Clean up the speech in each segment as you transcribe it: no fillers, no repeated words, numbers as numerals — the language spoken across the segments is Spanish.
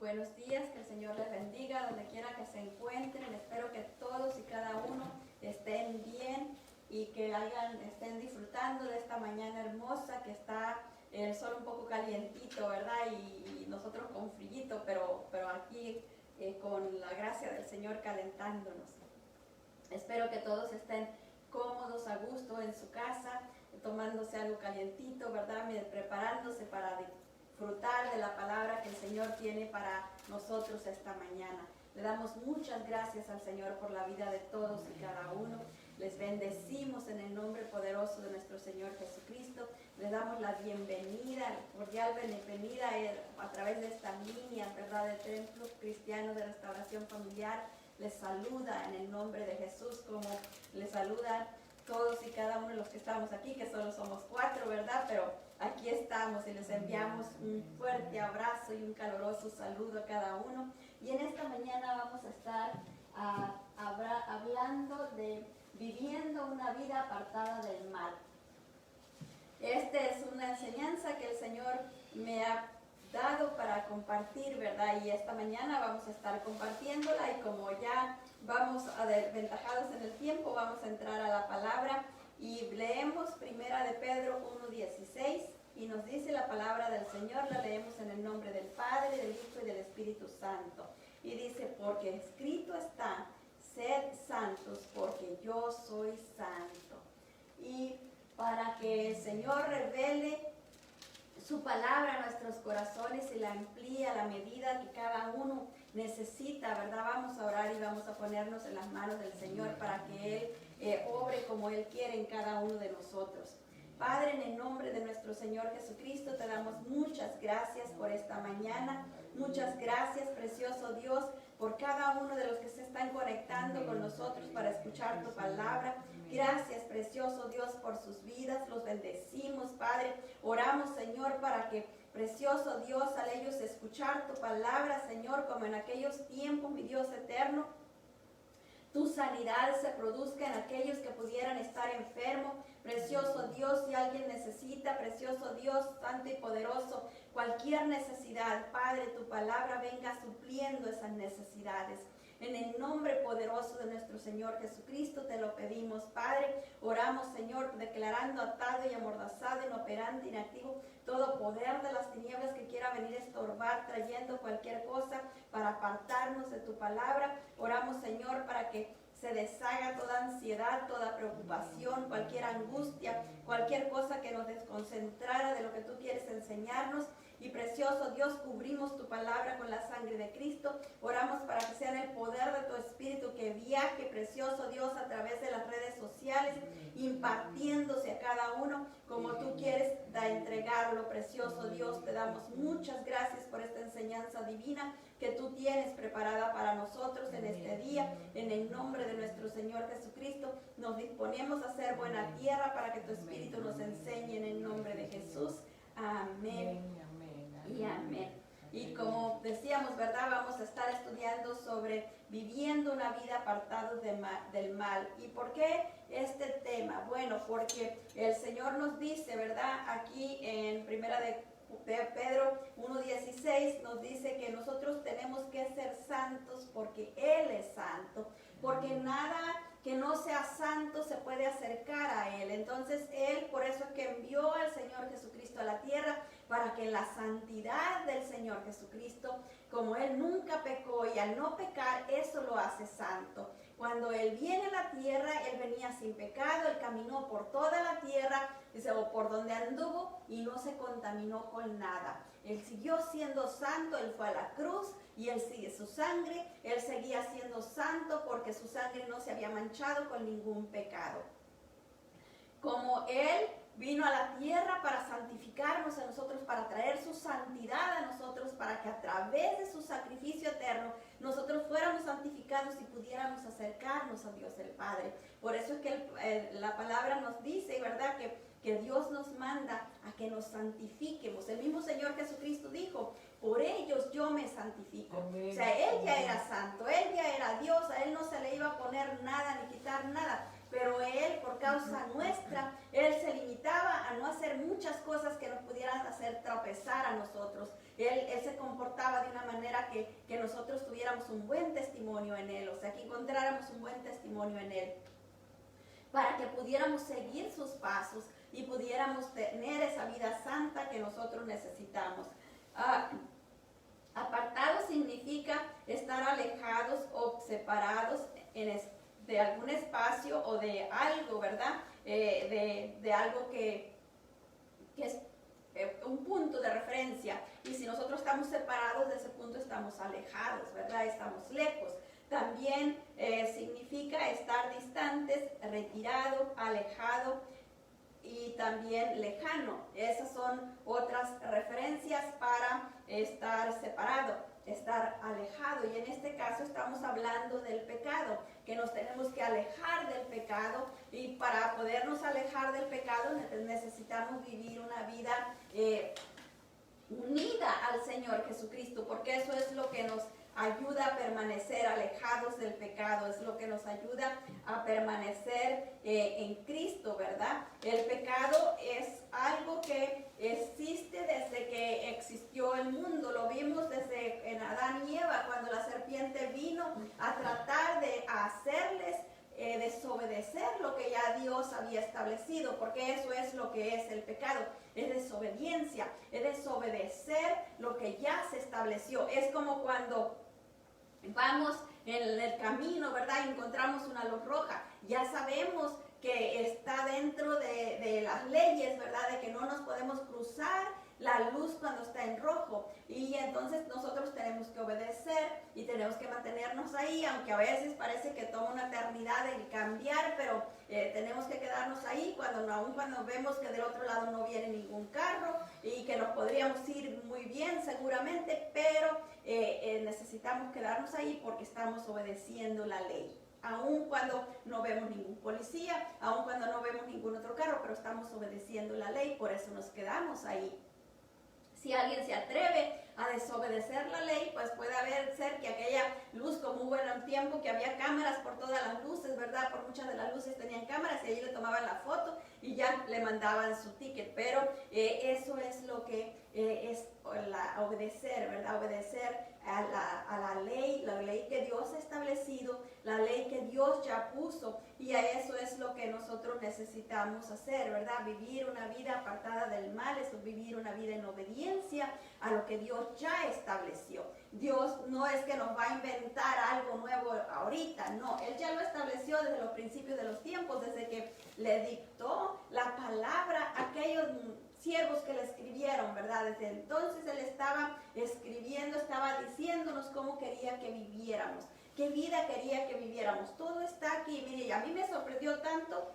Buenos días, que el Señor les bendiga donde quiera que se encuentren. Espero que todos y cada uno estén bien y que estén disfrutando de esta mañana hermosa, que está el sol un poco calientito, ¿verdad? Y nosotros con frillito, pero aquí con la gracia del Señor calentándonos. Espero que todos estén cómodos, a gusto en su casa, tomándose algo calientito, ¿verdad? Preparándose para disfrutar de la palabra que el Señor tiene para nosotros esta mañana. Le damos muchas gracias al Señor por la vida de todos y cada uno. Les bendecimos en el nombre poderoso de nuestro Señor Jesucristo. Les damos la bienvenida, cordial bienvenida a través de esta línea, ¿verdad?, del Templo Cristiano de Restauración Familiar. Les saluda en el nombre de Jesús, como les saludan todos y cada uno de los que estamos aquí, que solo somos 4, ¿verdad? Pero aquí estamos y les enviamos un fuerte abrazo y un caluroso saludo a cada uno. Y en esta mañana vamos a estar hablando de viviendo una vida apartada del mal. Esta es una enseñanza que el Señor me ha dado para compartir, ¿verdad? Y esta mañana vamos a estar compartiéndola, y como ya vamos desventajados en el tiempo, vamos a entrar a la palabra y leemos Primera de Pedro 1:16, y nos dice la palabra del Señor. La leemos en el nombre del Padre, del Hijo y del Espíritu Santo, y dice: porque escrito está, sed santos porque yo soy santo. Y para que el Señor revele su palabra a nuestros corazones y la amplíe a la medida que cada uno necesita, ¿verdad? Vamos a orar y vamos a ponernos en las manos del Señor para que Él obre como Él quiere en cada uno de nosotros. Padre, en el nombre de nuestro Señor Jesucristo, te damos muchas gracias por esta mañana. Muchas gracias, precioso Dios, por cada uno de los que se están conectando con nosotros para escuchar tu palabra. Gracias, precioso Dios, por sus vidas. Los bendecimos, Padre. Oramos, Señor, para que, precioso Dios, al ellos escuchar tu palabra, Señor, como en aquellos tiempos, mi Dios eterno, tu sanidad se produzca en aquellos que pudieran estar enfermos. Precioso Dios, si alguien necesita, precioso Dios, santo y poderoso, cualquier necesidad, Padre, tu palabra venga supliendo esas necesidades. En el nombre poderoso de nuestro Señor Jesucristo te lo pedimos, Padre. Oramos, Señor, declarando atado y amordazado, inoperante, inactivo, todo poder de las tinieblas que quiera venir a estorbar, trayendo cualquier cosa para apartarnos de tu palabra. Oramos, Señor, para que se deshaga toda ansiedad, toda preocupación, cualquier angustia, cualquier cosa que nos desconcentrara de lo que tú quieres enseñarnos. Y precioso Dios, cubrimos tu palabra con la sangre de Cristo. Oramos para que sea el poder de tu Espíritu que viaje, precioso Dios, a través de las redes sociales, impartiéndose a cada uno como tú quieres entregarlo. Precioso Dios, te damos muchas gracias por esta enseñanza divina que tú tienes preparada para nosotros en este día. En el nombre de nuestro Señor Jesucristo, nos disponemos a ser buena tierra para que tu Espíritu nos enseñe en el nombre de Jesús. Amén. Y amén. Y como decíamos, ¿verdad?, vamos a estar estudiando sobre viviendo una vida apartados del mal. ¿Y por qué este tema? Bueno, porque el Señor nos dice, ¿verdad?, aquí en Primera de Pedro 1:16 nos dice que nosotros tenemos que ser santos porque Él es santo, porque nada que no sea santo se puede acercar a Él. Entonces Él, por eso es que envió al Señor Jesucristo a la tierra, para que la santidad del Señor Jesucristo, como Él nunca pecó, y al no pecar, eso lo hace santo. Cuando Él viene a la tierra, Él venía sin pecado, Él caminó por toda la tierra, dice, o por donde anduvo, y no se contaminó con nada. Él siguió siendo santo, Él fue a la cruz, y Él sigue su sangre. Él seguía siendo santo porque su sangre no se había manchado con ningún pecado. Como Él vino a la tierra para santificarnos a nosotros, para traer su santidad a nosotros, para que a través de su sacrificio eterno nosotros fuéramos santificados y pudiéramos acercarnos a Dios el Padre. Por eso es que la palabra nos dice, ¿verdad?, que Dios nos manda a que nos santifiquemos. El mismo Señor Jesucristo dijo: por ellos yo me santifico. O sea, Él ya era santo, Él ya era Dios, a Él no se le iba a poner nada ni quitar nada. pero Él, por causa nuestra, Él se limitaba a no hacer muchas cosas que nos pudieran hacer tropezar a nosotros. Él se comportaba de una manera que nosotros tuviéramos un buen testimonio en Él, o sea, que encontráramos un buen testimonio en Él, para que pudiéramos seguir sus pasos y pudiéramos tener esa vida santa que nosotros necesitamos. Apartados significa estar alejados o separados de algún espacio o de algo, ¿verdad? De algo que es un punto de referencia. Y si nosotros estamos separados de ese punto, estamos alejados, ¿verdad? Estamos lejos. También significa estar distantes, retirado, alejado y también lejano. Esas son otras referencias para estar separado, estar alejado. Y en este caso estamos hablando del pecado, que nos tenemos que alejar del pecado, y para podernos alejar del pecado necesitamos vivir una vida unida al Señor Jesucristo, porque eso es lo que nos ayuda a permanecer alejados del pecado, es lo que nos ayuda a permanecer en Cristo, ¿verdad? El pecado es algo que existe desde que existió el mundo. Lo vimos desde en Adán y Eva, cuando la serpiente vino a tratar de hacerles desobedecer lo que ya Dios había establecido, porque eso es lo que es el pecado, es desobediencia, es desobedecer lo que ya se estableció. Es como cuando vamos en el camino, ¿verdad? Y encontramos una luz roja. Ya sabemos que está dentro de las leyes, ¿verdad? De que no nos podemos cruzar la luz cuando está en rojo. Y entonces nosotros tenemos que obedecer y tenemos que mantenernos ahí, aunque a veces parece que toma una eternidad el cambiar, pero tenemos que quedarnos ahí aún cuando vemos que del otro lado no viene ningún carro y que nos podríamos ir muy bien seguramente, pero necesitamos quedarnos ahí porque estamos obedeciendo la ley. Aun cuando no vemos ningún policía, aun cuando no vemos ningún otro carro, pero estamos obedeciendo la ley, por eso nos quedamos ahí. Si alguien se atreve a desobedecer la ley, pues puede ser que aquella luz, como hubo en un tiempo que había cámaras por todas las luces, ¿verdad? Por muchas de las luces tenían cámaras y ahí le tomaban la foto y ya le mandaban su ticket. Pero eso es lo que es obedecer, ¿verdad? Obedecer a la ley que Dios ha establecido, la ley que Dios ya puso, y a eso es lo que nosotros necesitamos hacer, ¿verdad? Vivir una vida apartada del mal, es vivir una vida en obediencia a lo que Dios ya estableció. Dios no es que nos va a inventar algo nuevo ahorita, no, Él ya lo estableció desde los principios de los tiempos, desde que le dictó la palabra a aquellos siervos que le escribieron, ¿verdad? Desde entonces Él estaba escribiendo, estaba diciéndonos cómo quería que viviéramos, qué vida quería que viviéramos. Todo está aquí. Mire, y a mí me sorprendió tanto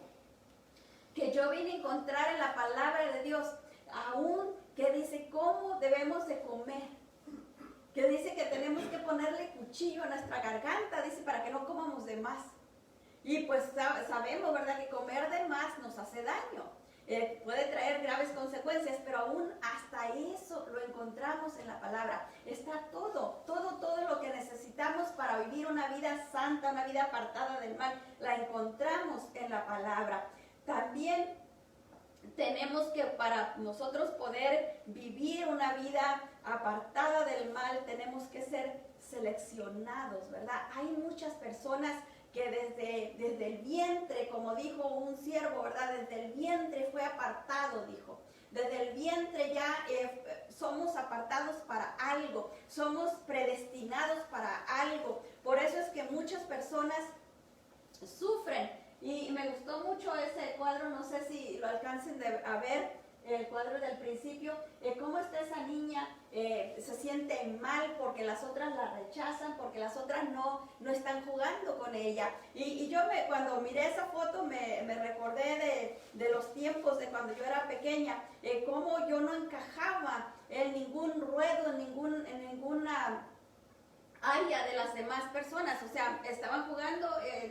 que yo vine a encontrar en la palabra de Dios aún que dice cómo debemos de comer, que dice que tenemos que ponerle cuchillo a nuestra garganta, dice, para que no comamos de más. Y pues sabemos, ¿verdad?, que comer de más nos hace daño. Puede traer graves consecuencias, pero aún hasta eso lo encontramos en la palabra. Está todo lo que necesitamos para vivir una vida santa, una vida apartada del mal, la encontramos en la palabra. También tenemos que, para nosotros poder vivir una vida apartada del mal, tenemos que ser seleccionados, ¿verdad? Hay muchas personas que desde el vientre, como dijo un siervo, ¿verdad? Desde el vientre fue apartado, dijo. Desde el vientre ya somos apartados para algo, somos predestinados para algo. Por eso es que muchas personas sufren. Y me gustó mucho ese cuadro, no sé si lo alcancen a ver, el cuadro del principio, cómo está esa niña, se siente mal porque las otras la rechazan, porque las otras no están jugando con ella. Y yo cuando miré esa foto me recordé de los tiempos de cuando yo era pequeña, cómo yo no encajaba en ningún ruedo, en ninguna área de las demás personas. O sea, estaban jugando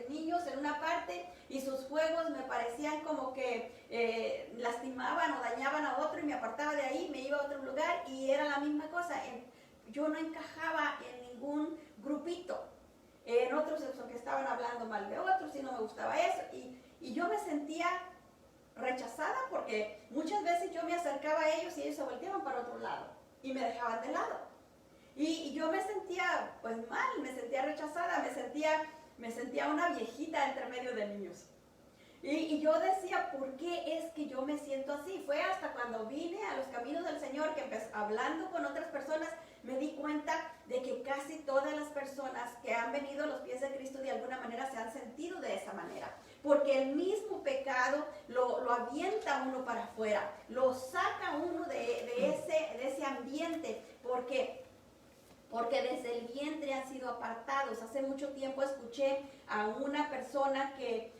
niños en una parte y sus juegos me parecían como que lastimaban o dañaban a otro y me apartaba de ahí, me iba a otro lugar y era la misma cosa. Yo no encajaba en ningún grupito. En otros que estaban hablando mal de otros y no me gustaba eso. y yo me sentía rechazada porque muchas veces yo me acercaba a ellos y ellos se volteaban para otro lado y me dejaban de lado. Y yo me sentía pues mal, me sentía rechazada, me sentía una viejita entre medio de niños. Y yo decía, ¿por qué es que yo me siento así? Fue hasta cuando vine a los caminos del Señor que hablando con otras personas, me di cuenta de que casi todas las personas que han venido a los pies de Cristo de alguna manera se han sentido de esa manera. Porque el mismo pecado lo avienta uno para afuera, lo saca uno de ese ambiente, porque desde el vientre han sido apartados. Hace mucho tiempo escuché a una persona que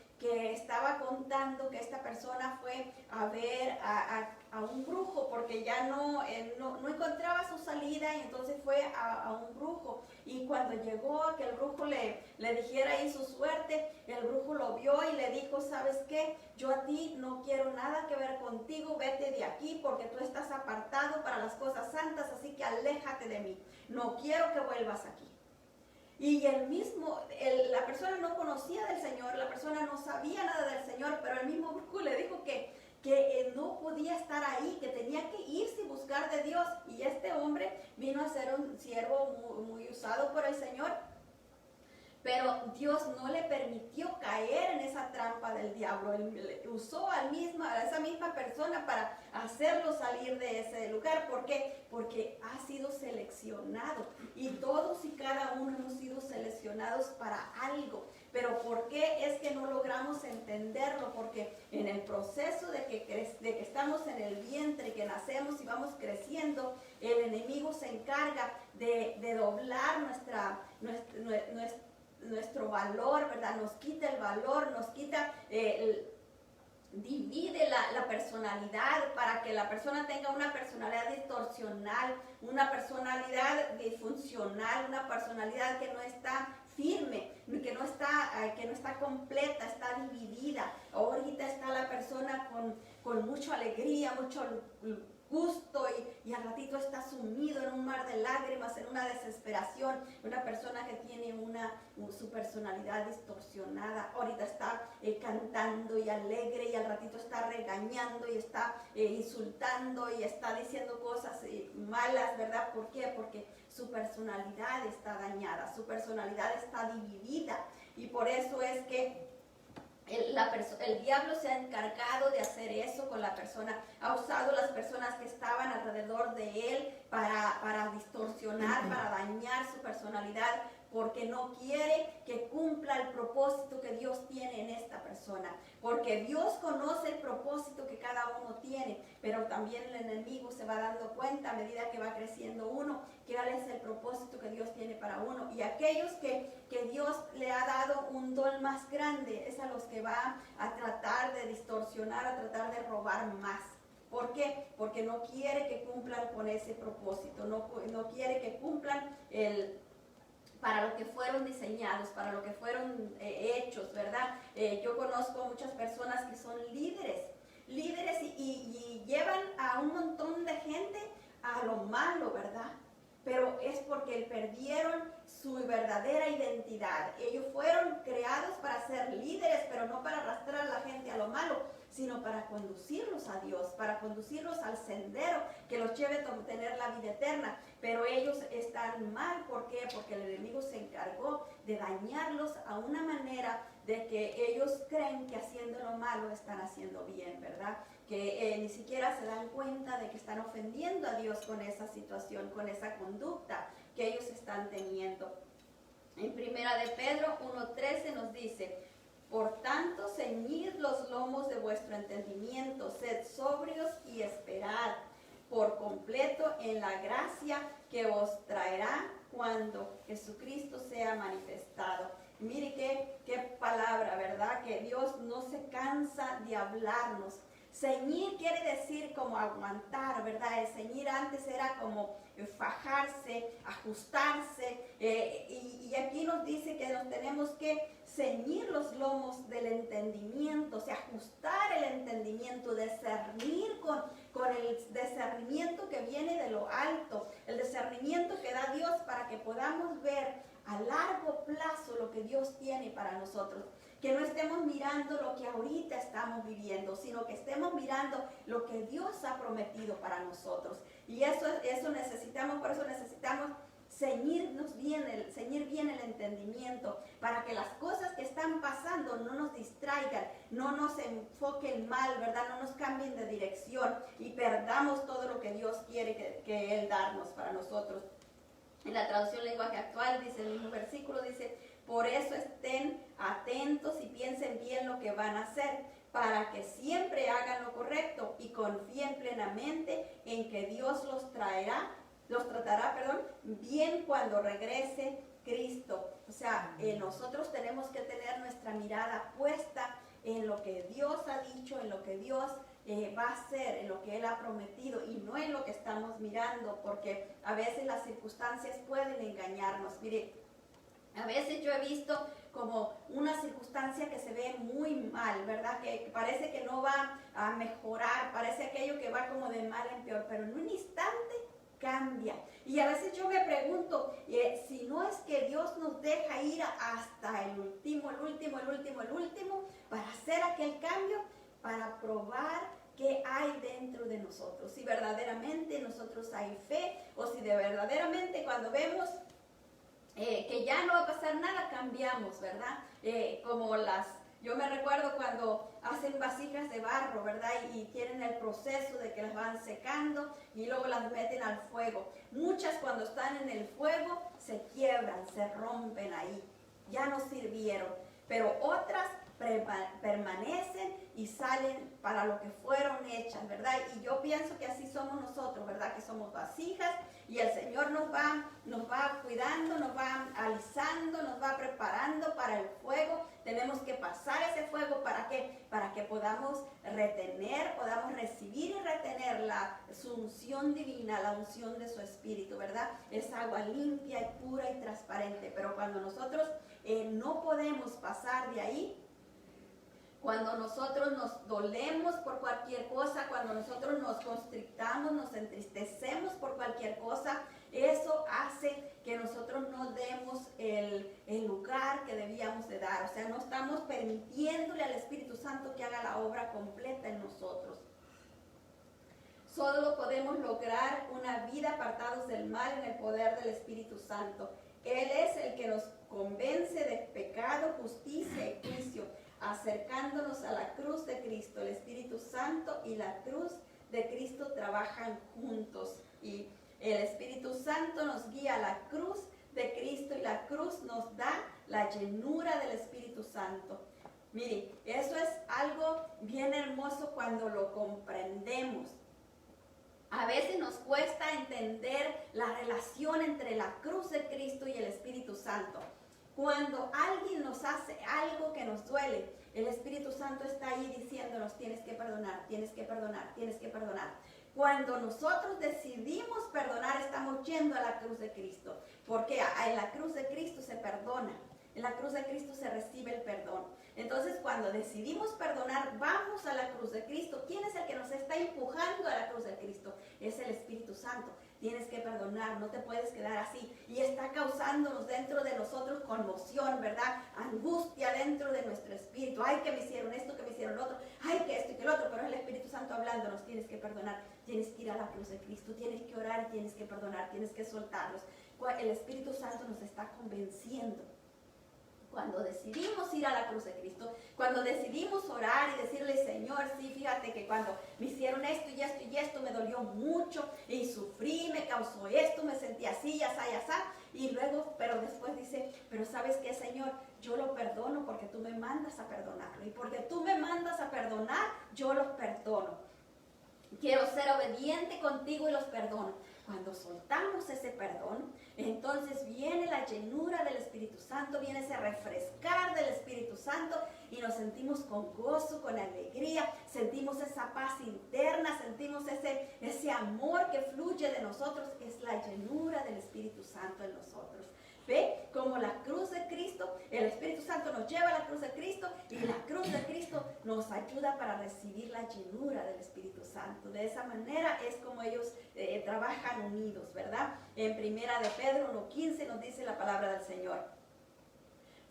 estaba contando que esta persona fue a ver a un brujo porque ya no encontraba su salida, y entonces fue a un brujo, y cuando llegó a que el brujo le dijera ahí su suerte, el brujo lo vio y le dijo, ¿sabes qué? Yo a ti no quiero nada que ver contigo, vete de aquí porque tú estás apartado para las cosas santas, así que aléjate de mí, no quiero que vuelvas aquí. Y la persona no conocía del Señor, la persona no sabía nada del Señor, pero el mismo brujo le dijo que no podía estar ahí, que tenía que irse y buscar de Dios. Y este hombre vino a ser un siervo muy usado por el Señor, pero Dios no le permitió caer en esa trampa del diablo. Él usó a esa misma persona para hacerlo salir de ese lugar. ¿Por qué? Porque ha sido seleccionado. Y todos y cada uno hemos sido seleccionados para algo. Pero ¿por qué es que no logramos entenderlo? Porque en el proceso de que estamos en el vientre, que nacemos y vamos creciendo, el enemigo se encarga de doblar nuestro valor, ¿verdad? Nos quita el valor, nos quita, divide la personalidad para que la persona tenga una personalidad distorsional, una personalidad disfuncional, una personalidad que no está firme, que no está completa, está dividida. Ahorita está la persona con mucha alegría, mucho gusto, y al ratito está sumido en un mar de lágrimas, en una desesperación. Una persona que tiene su personalidad distorsionada, ahorita está cantando y alegre, y al ratito está regañando y está insultando y está diciendo cosas malas, ¿verdad? ¿Por qué? Porque su personalidad está dañada, su personalidad está dividida, y por eso es que el diablo se ha encargado de hacer eso con la persona. Ha usado las personas que estaban alrededor de él para distorsionar, para dañar su personalidad, porque no quiere que cumpla el propósito que Dios tiene en esta persona. Porque Dios conoce el propósito que cada uno tiene, pero también el enemigo se va dando cuenta a medida que va creciendo uno, cuál es el propósito que Dios tiene para uno. Y aquellos que Dios le ha dado un don más grande, es a los que va a tratar de distorsionar, a tratar de robar más. ¿Por qué? Porque no quiere que cumplan con ese propósito, no quiere que cumplan para lo que fueron diseñados, para lo que fueron hechos, ¿verdad? Yo conozco muchas personas que son líderes y llevan a un montón de gente a lo malo, ¿verdad? Pero es porque perdieron su verdadera identidad. Ellos fueron creados para ser líderes, pero no para arrastrar a la gente a lo malo, sino para conducirlos a Dios, para conducirlos al sendero que los lleve a obtener la vida eterna. Pero ellos están mal. ¿Por qué? Porque el enemigo se encargó de dañarlos a una manera de que ellos creen que haciendo lo malo están haciendo bien, ¿verdad? Que ni siquiera se dan cuenta de que están ofendiendo a Dios con esa situación, con esa conducta que ellos están teniendo. En Primera de Pedro 1:13 nos dice: por tanto, ceñid los lomos de vuestro entendimiento, sed sobrios y esperad por completo en la gracia que os traerá cuando Jesucristo sea manifestado. Mire qué palabra, ¿verdad? Que Dios no se cansa de hablarnos. Ceñir quiere decir como aguantar, ¿verdad? El ceñir antes era como fajarse, ajustarse, y aquí nos dice que nos tenemos que ceñir los lomos del entendimiento, o sea, ajustar el entendimiento, discernir con el discernimiento que viene de lo alto, el discernimiento que da Dios para que podamos ver a largo plazo lo que Dios tiene para nosotros. Que no estemos mirando lo que ahorita estamos viviendo, sino que estemos mirando lo que Dios ha prometido para nosotros. Y eso necesitamos, por eso necesitamos ceñir bien el entendimiento, para que las cosas que están pasando no nos distraigan, no nos enfoquen mal, ¿verdad? No nos cambien de dirección y perdamos todo lo que Dios quiere que Él darnos para nosotros. En la traducción lenguaje actual dice el mismo versículo, dice: por eso estén atentos y piensen bien lo que van a hacer, para que siempre hagan lo correcto y confíen plenamente en que Dios los tratará bien cuando regrese Cristo. O sea, nosotros tenemos que tener nuestra mirada puesta en lo que Dios ha dicho, en lo que Dios va a hacer, en lo que Él ha prometido, y no en lo que estamos mirando, porque a veces las circunstancias pueden engañarnos. Mire, a veces yo he visto como una circunstancia que se ve muy mal, ¿verdad? Que parece que no va a mejorar, parece aquello que va como de mal en peor, pero en un instante cambia. Y a veces yo me pregunto, si no es que Dios nos deja ir hasta el último, para hacer aquel cambio, para probar qué hay dentro de nosotros. Si verdaderamente nosotros hay fe, o si de verdaderamente cuando vemos que ya no va a pasar nada, cambiamos, ¿verdad? Yo me recuerdo cuando hacen vasijas de barro, ¿verdad? Y tienen el proceso de que las van secando y luego las meten al fuego. Muchas cuando están en el fuego se quiebran, se rompen ahí, ya no sirvieron. Pero otras permanecen y salen para lo que fueron hechas, ¿verdad? Y yo pienso que así somos nosotros, ¿verdad? Que somos vasijas y el Señor nos va cuidando, nos va alisando, nos va preparando para el fuego. Tenemos que pasar ese fuego, ¿para qué? Para que podamos recibir y retener su unción divina, la unción de su Espíritu, ¿verdad? Es agua limpia y pura y transparente, pero cuando nosotros no podemos pasar de ahí, cuando nosotros nos dolemos por cualquier cosa, cuando nosotros nos constrictamos, nos entristecemos por cualquier cosa, eso hace que nosotros no demos el lugar que debíamos de dar. O sea, no estamos permitiéndole al Espíritu Santo que haga la obra completa en nosotros. Solo podemos lograr una vida apartados del mal en el poder del Espíritu Santo. Él es el que nos convence de pecado, justicia y juicio, acercándonos a la cruz de Cristo. El Espíritu Santo y la cruz de Cristo trabajan juntos, y el Espíritu Santo nos guía a la cruz de Cristo, y la cruz nos da la llenura del Espíritu Santo. Mire, eso es algo bien hermoso cuando lo comprendemos. A veces nos cuesta entender la relación entre la cruz de Cristo y el Espíritu Santo. Cuando alguien nos hace algo que nos duele, el Espíritu Santo está ahí diciéndonos: tienes que perdonar, tienes que perdonar, tienes que perdonar. Cuando nosotros decidimos perdonar, estamos yendo a la cruz de Cristo, porque en la cruz de Cristo se perdona, en la cruz de Cristo se recibe el perdón. Entonces, cuando decidimos perdonar, vamos a la cruz de Cristo. ¿Quién es el que nos está empujando a la cruz de Cristo? Es el Espíritu Santo. Tienes que perdonar, no te puedes quedar así. Y está causándonos dentro de nosotros conmoción, ¿verdad? Angustia dentro de nuestro espíritu. Ay, que me hicieron esto, que me hicieron lo otro. Ay, que esto y que lo otro. Pero es el Espíritu Santo hablándonos: tienes que perdonar, tienes que ir a la cruz de Cristo, tienes que orar y tienes que perdonar, tienes que soltarlos. El Espíritu Santo nos está convenciendo. Cuando decidimos ir a la cruz de Cristo, cuando decidimos orar y decirle: Señor, sí, fíjate que cuando me hicieron esto y esto y esto, me dolió mucho y sufrí, me causó esto, me sentí así, ya está. Y luego, pero después dice: pero ¿sabes qué, Señor? Yo lo perdono porque tú me mandas a perdonarlo. Y porque tú me mandas a perdonar, yo los perdono. Quiero ser obediente contigo y los perdono. Cuando soltamos ese perdón, entonces viene la llenura del Espíritu Santo, viene ese refrescar del Espíritu Santo y nos sentimos con gozo, con alegría, sentimos esa paz interna, sentimos ese amor que fluye de nosotros. Es la llenura del Espíritu Santo en nosotros. ¿Ve? Como la cruz de Cristo, el Espíritu Santo nos lleva a la cruz de Cristo y la cruz de Cristo nos ayuda para recibir la llenura del Espíritu Santo. De esa manera es como ellos trabajan unidos, ¿verdad? En 1 de Pedro 1:15 nos dice la palabra del Señor: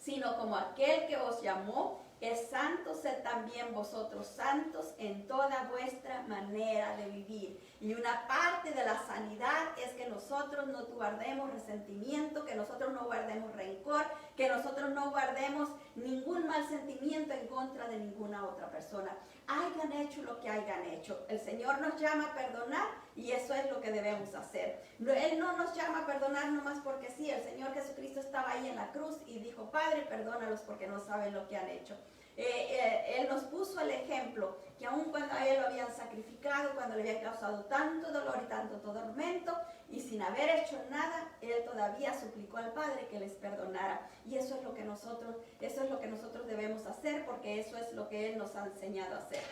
sino como aquel que os llamó es santo, sed también vosotros santos en toda vuestra manera de vivir. Y una parte de la sanidad es que nosotros no guardemos resentimiento, que nosotros no guardemos rencor, que nosotros no guardemos ningún mal sentimiento en contra de ninguna otra persona. Hayan hecho lo que hayan hecho. El Señor nos llama a perdonar y eso es lo que debemos hacer. Él no nos llama a perdonar nomás porque sí. El Señor Jesucristo estaba ahí en la cruz y dijo, Padre, perdónalos porque no saben lo que han hecho. Él nos puso el ejemplo que aun cuando a Él lo habían sacrificado, cuando le había causado tanto dolor y tanto tormento, y sin haber hecho nada, Él todavía suplicó al Padre que les perdonara. Y eso es lo que nosotros debemos hacer, porque eso es lo que Él nos ha enseñado a hacer.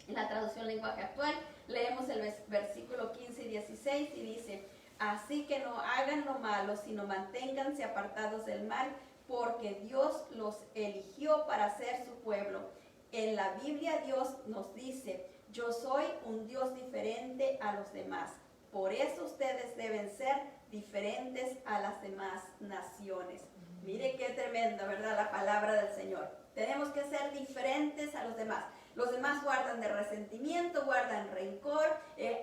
En la traducción lenguaje actual, leemos el versículo 15 y 16 y dice, así que no hagan lo malo, sino manténganse apartados del mal, porque Dios los eligió para ser su pueblo. En la Biblia Dios nos dice, yo soy un Dios diferente a los demás. Por eso ustedes deben ser diferentes a las demás naciones. Mire qué tremenda, ¿verdad? La palabra del Señor. Tenemos que ser diferentes a los demás. Los demás guardan de resentimiento, guardan rencor,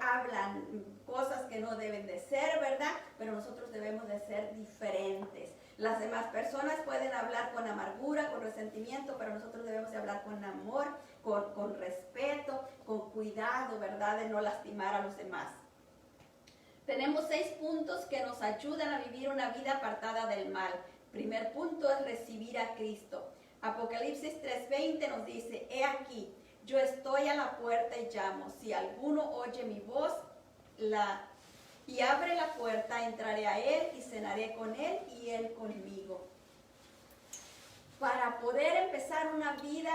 hablan cosas que no deben de ser, ¿verdad? Pero nosotros debemos de ser diferentes. Las demás personas pueden hablar con amargura, con resentimiento, pero nosotros debemos de hablar con amor, con respeto, con cuidado, ¿verdad? De no lastimar a los demás. Tenemos 6 puntos que nos ayudan a vivir una vida apartada del mal. Primer punto es recibir a Cristo. Apocalipsis 3:20 nos dice, he aquí, yo estoy a la puerta y llamo. Si alguno oye mi voz y abre la puerta, entraré a él y cenaré con él y él conmigo. Para poder empezar una vida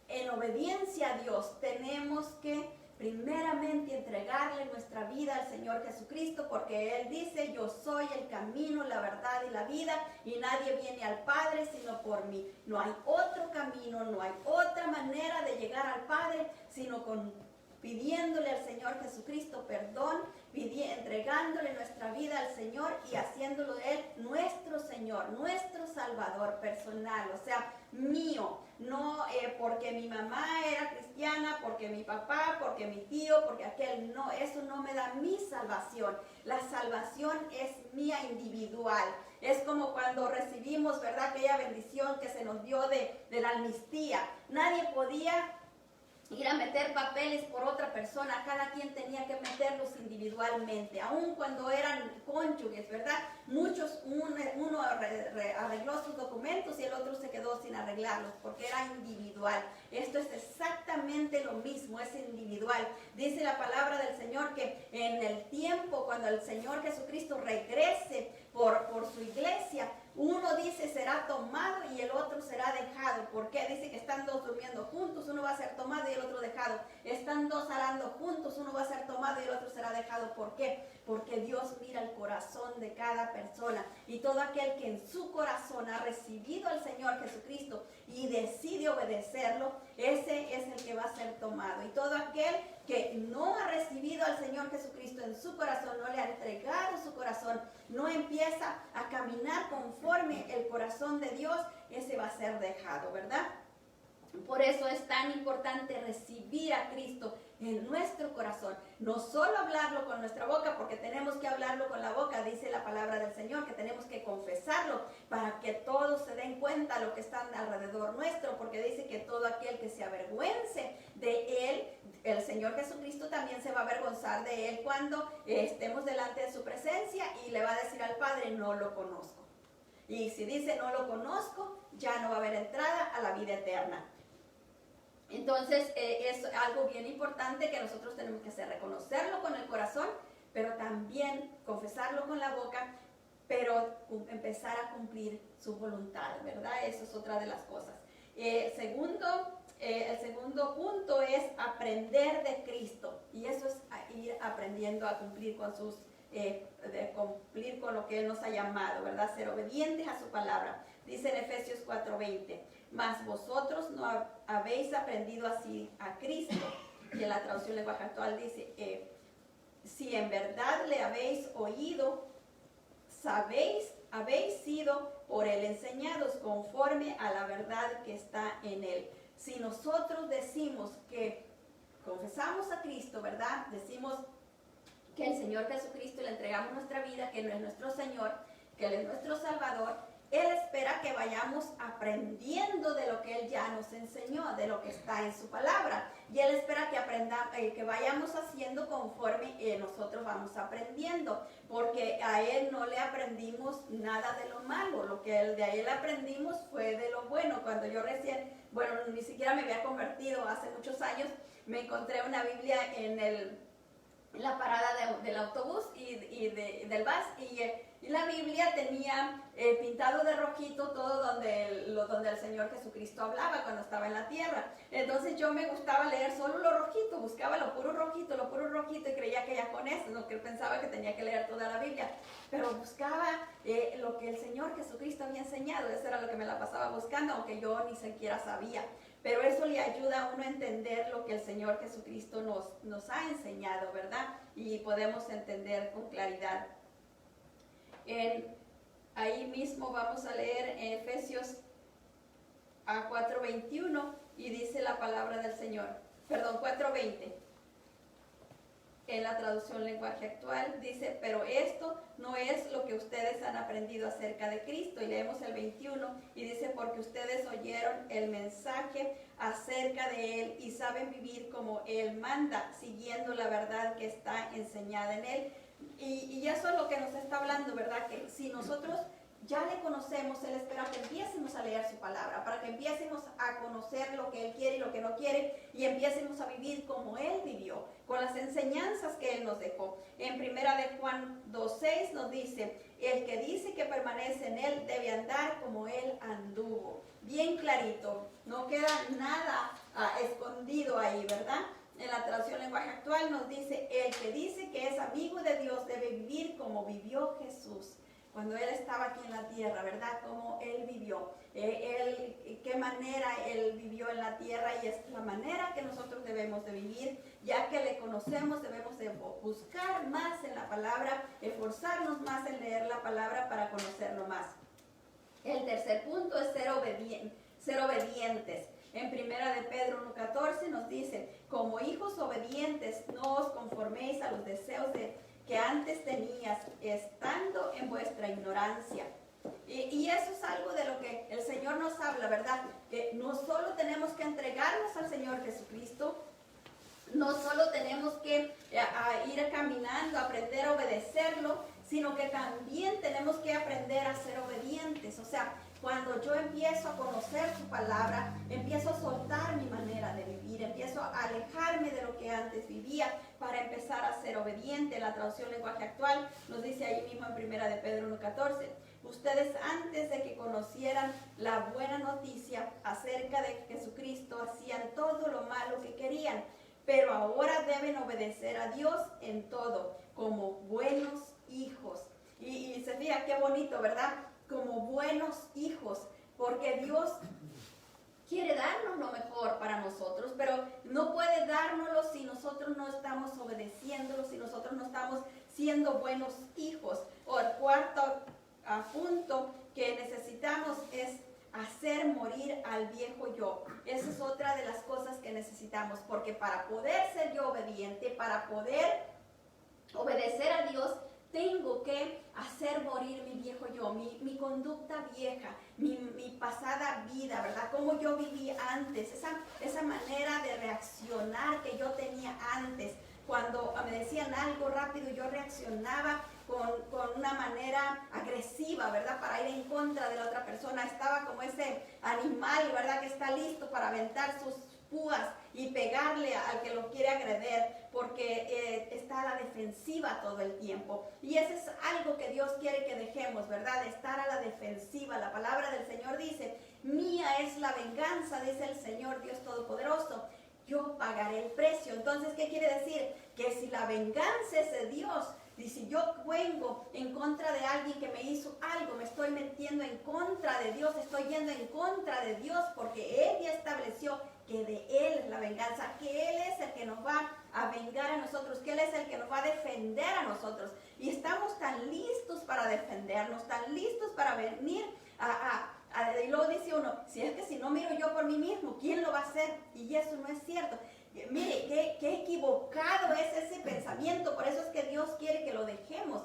en obediencia a Dios, tenemos que primeramente entregarle nuestra vida al Señor Jesucristo, porque Él dice, yo soy el camino, la verdad y la vida, y nadie viene al Padre sino por mí. No hay otro camino, no hay otra manera de llegar al Padre, sino pidiéndole al Señor Jesucristo perdón, entregándole nuestra vida al Señor y haciéndolo de Él nuestro Señor, nuestro Salvador personal, o sea, mío. No porque mi mamá era cristiana, porque mi papá, porque mi tío, porque aquel, no, eso no me da mi salvación. La salvación es mía individual. Es como cuando recibimos, ¿verdad?, aquella bendición que se nos dio de la amnistía. Nadie podía ir a meter papeles por otra persona, cada quien tenía que meterlos individualmente, aun cuando eran cónyuges, ¿verdad? Uno arregló sus documentos y el otro se quedó sin arreglarlos, porque era individual. Esto es exactamente lo mismo, es individual. Dice la palabra del Señor que en el tiempo, cuando el Señor Jesucristo regrese por su iglesia, uno dice será tomado y el otro será dejado. ¿Por qué? Dice que están dos durmiendo juntos, uno va a ser tomado y el otro dejado. Están dos arando juntos, uno va a ser tomado y el otro será dejado. ¿Por qué? Porque Dios mira el corazón de cada persona. Y todo aquel que en su corazón ha recibido al Señor Jesucristo y decide obedecerlo, ese es el que va a ser tomado. Y todo aquel que no ha recibido al Señor Jesucristo en su corazón, no le ha entregado su corazón, no empieza a caminar conforme el corazón de Dios, ese va a ser dejado, ¿verdad? Por eso es tan importante recibir a Cristo en nuestro corazón. No solo hablarlo con nuestra boca, porque tenemos que hablarlo con la boca, dice la palabra del Señor, que tenemos que confesarlo para que todos se den cuenta de lo que está alrededor nuestro, porque dice que todo aquel que se avergüence de Él, el Señor Jesucristo también se va a avergonzar de Él cuando estemos delante de su presencia y le va a decir al Padre, no lo conozco. Y si dice no lo conozco, ya no va a haber entrada a la vida eterna. Entonces es algo bien importante que nosotros tenemos que hacer, reconocerlo con el corazón, pero también confesarlo con la boca, pero empezar a cumplir su voluntad, ¿verdad? Eso es otra de las cosas. El segundo punto es aprender de Cristo, y eso es ir aprendiendo a cumplir con cumplir con lo que Él nos ha llamado, ¿verdad? Ser obedientes a su palabra. Dice en Efesios 4:20, mas vosotros no habéis aprendido así a Cristo. Y en la traducción lenguaje actual dice, si en verdad le habéis oído, sabéis habéis sido por él enseñados conforme a la verdad que está en él. Si nosotros decimos que confesamos a Cristo, ¿verdad? Decimos que el Señor Jesucristo, le entregamos nuestra vida, que Él es nuestro Señor, que Él es nuestro Salvador, Él espera que vayamos aprendiendo de lo que Él ya nos enseñó, de lo que está en su palabra. Y Él espera que aprendamos, que vayamos haciendo conforme nosotros vamos aprendiendo, porque a Él no le aprendimos nada de lo malo, lo que de a Él aprendimos fue de lo bueno. Cuando yo recién, bueno, ni siquiera me había convertido, hace muchos años, me encontré una Biblia en la parada del autobús y del bus, y la Biblia tenía pintado de rojito todo donde el Señor Jesucristo hablaba cuando estaba en la tierra. Entonces yo me gustaba leer solo lo rojito, buscaba lo puro rojito, y creía que ya con eso, no, que pensaba que tenía que leer toda la Biblia, pero buscaba lo que el Señor Jesucristo había enseñado. Eso era lo que me la pasaba buscando, aunque yo ni siquiera sabía. Pero eso le ayuda a uno a entender lo que el Señor Jesucristo nos ha enseñado, ¿verdad? Y podemos entender con claridad. Ahí mismo vamos a leer en Efesios 4:21 y dice la palabra del Señor. Perdón, 4:20. En la traducción lenguaje actual dice, pero esto no es lo que ustedes han aprendido acerca de Cristo. Y leemos el 21 y dice, porque ustedes oyeron el mensaje acerca de Él y saben vivir como Él manda, siguiendo la verdad que está enseñada en Él. Y eso es lo que nos está hablando, ¿verdad? Que si nosotros ya le conocemos, Él espera que empiecemos a leer su palabra, para que empiecemos a conocer lo que Él quiere y lo que no quiere, y empiecemos a vivir como Él vivió, con las enseñanzas que Él nos dejó. En 1 de Juan 2:6 nos dice, el que dice que permanece en Él debe andar como Él anduvo. Bien clarito, no queda nada escondido ahí, ¿verdad? En la traducción lenguaje actual nos dice, el que dice que es amigo de Dios debe vivir como vivió Jesús cuando Él estaba aquí en la tierra, ¿verdad? Cómo Él vivió, qué manera Él vivió en la tierra, y es la manera que nosotros debemos de vivir. Ya que le conocemos, debemos de buscar más en la palabra, esforzarnos más en leer la palabra para conocerlo más. El tercer punto es ser obedientes. En 1 de Pedro 1:14 nos dice, como hijos obedientes, no os conforméis a los deseos que antes tenías, estando en vuestra ignorancia. Y eso es algo de lo que el Señor nos habla, ¿verdad? Que no solo tenemos que entregarnos al Señor Jesucristo, no solo tenemos que ir caminando, aprender a obedecerlo, sino que también tenemos que aprender a ser obedientes. O sea, cuando yo empiezo a conocer su palabra, empiezo a soltar mi manera de vivir, empiezo a alejarme de lo que antes vivía para empezar a ser obediente. La traducción lenguaje actual nos dice ahí mismo en 1 de Pedro 1:14, ustedes antes de que conocieran la buena noticia acerca de Jesucristo hacían todo lo malo que querían, pero ahora deben obedecer a Dios en todo, como buenos hijos. Y se fija qué bonito, ¿verdad? Como buenos hijos, porque Dios quiere darnos lo mejor para nosotros, pero no puede dárnoslo si nosotros no estamos obedeciéndolo, si nosotros no estamos siendo buenos hijos. O el cuarto punto que necesitamos es hacer morir al viejo yo. Esa es otra de las cosas que necesitamos, porque para poder ser yo obediente, para poder obedecer a Dios, tengo que hacer morir mi viejo yo, mi conducta vieja, mi pasada vida, ¿verdad? Cómo yo viví antes, esa manera de reaccionar que yo tenía antes. Cuando me decían algo rápido, yo reaccionaba con una manera agresiva, ¿verdad? Para ir en contra de la otra persona. Estaba como ese animal, ¿verdad? Que está listo para aventar sus púas y pegarle al que lo quiere agredir, porque está a la defensiva todo el tiempo. Y eso es algo que Dios quiere que dejemos, ¿verdad? Estar a la defensiva. La palabra del Señor dice, mía es la venganza, dice el Señor Dios Todopoderoso, yo pagaré el precio. Entonces, ¿qué quiere decir? Que si la venganza es de Dios, Y si yo vengo en contra de alguien que me hizo algo, me estoy metiendo en contra de Dios, estoy yendo en contra de Dios, porque Él ya estableció que de Él es la venganza, que Él es el que nos va a vengar a nosotros, que Él es el que nos va a defender a nosotros. Y estamos tan listos para defendernos, tan listos para venir y luego dice uno, si es que si no miro yo por mí mismo, ¿quién lo va a hacer? Y eso no es cierto. Mire, qué equivocado es ese pensamiento, por eso es que Dios quiere que lo dejemos.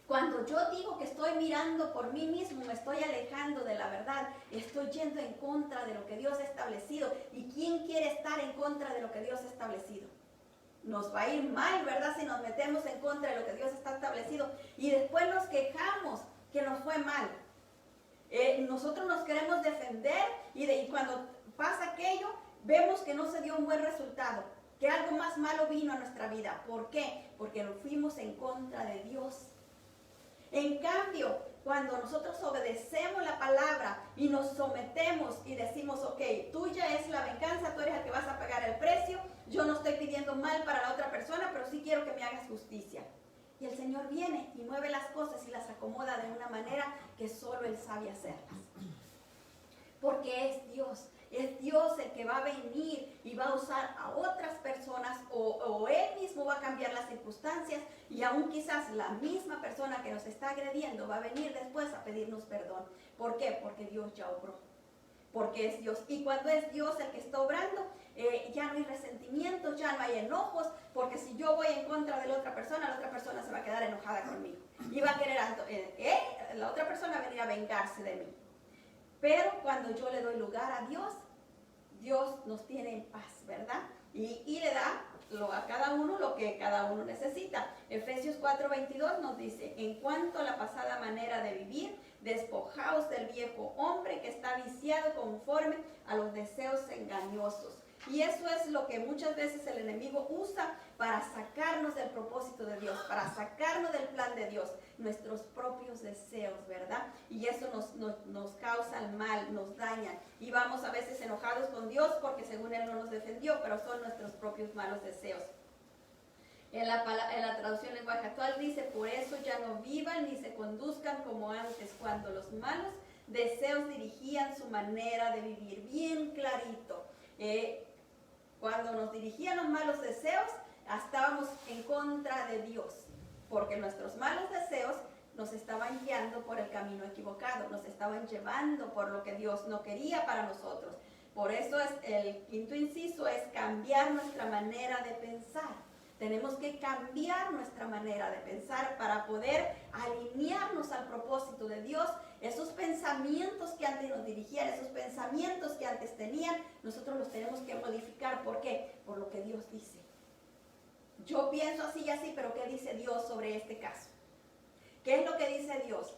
Cuando yo digo que estoy mirando por mí mismo, me estoy alejando de la verdad, estoy yendo en contra de lo que Dios ha establecido. ¿Y quién quiere estar en contra de lo que Dios ha establecido? Nos va a ir mal, ¿verdad? Si nos metemos en contra de lo que Dios está establecido y después nos quejamos que nos fue mal. Nosotros nos queremos defender y cuando pasa aquello, vemos que no se dio un buen resultado, que algo más malo vino a nuestra vida. ¿Por qué? Porque nos fuimos en contra de Dios. En cambio, cuando nosotros obedecemos la palabra y nos sometemos y decimos, ok, tuya es la venganza, tú eres el que vas a pagar el precio, yo no estoy pidiendo mal para la otra persona, pero sí quiero que me hagas justicia. Y el Señor viene y mueve las cosas y las acomoda de una manera que solo Él sabe hacerlas. Porque es Dios el que va a venir y va a usar a otras personas o Él mismo va a cambiar las circunstancias y aún quizás la misma persona que nos está agrediendo va a venir después a pedirnos perdón. ¿Por qué? Porque Dios ya obró. Porque es Dios. Y cuando es Dios el que está obrando, ya no hay resentimientos, ya no hay enojos, porque si yo voy en contra de la otra persona se va a quedar enojada conmigo. Y va a querer la otra persona venir a vengarse de mí. Pero cuando yo le doy lugar a Dios, Dios nos tiene en paz, ¿verdad? Y le da a cada uno lo que cada uno necesita. Efesios 4:22 nos dice, en cuanto a la pasada manera de vivir, despojaos del viejo hombre que está viciado conforme a los deseos engañosos. Y eso es lo que muchas veces el enemigo usa para sacarnos del propósito de Dios, para sacarnos del plan de Dios, nuestros propios deseos, ¿verdad? Y eso nos causa el mal, nos daña. Y vamos a veces enojados con Dios porque según Él no nos defendió, pero son nuestros propios malos deseos. En la traducción lenguaje actual dice, por eso ya no vivan ni se conduzcan como antes, cuando los malos deseos dirigían su manera de vivir. Bien clarito. Cuando nos dirigían los malos deseos, estábamos en contra de Dios, porque nuestros malos deseos nos estaban guiando por el camino equivocado, nos estaban llevando por lo que Dios no quería para nosotros. Por eso el quinto inciso es cambiar nuestra manera de pensar. Tenemos que cambiar nuestra manera de pensar para poder alinearnos al propósito de Dios. Esos pensamientos que antes nos dirigían, esos pensamientos que antes tenían, nosotros los tenemos que modificar. ¿Por qué? Por lo que Dios dice. Yo pienso así y así, pero ¿qué dice Dios sobre este caso? ¿Qué es lo que dice Dios?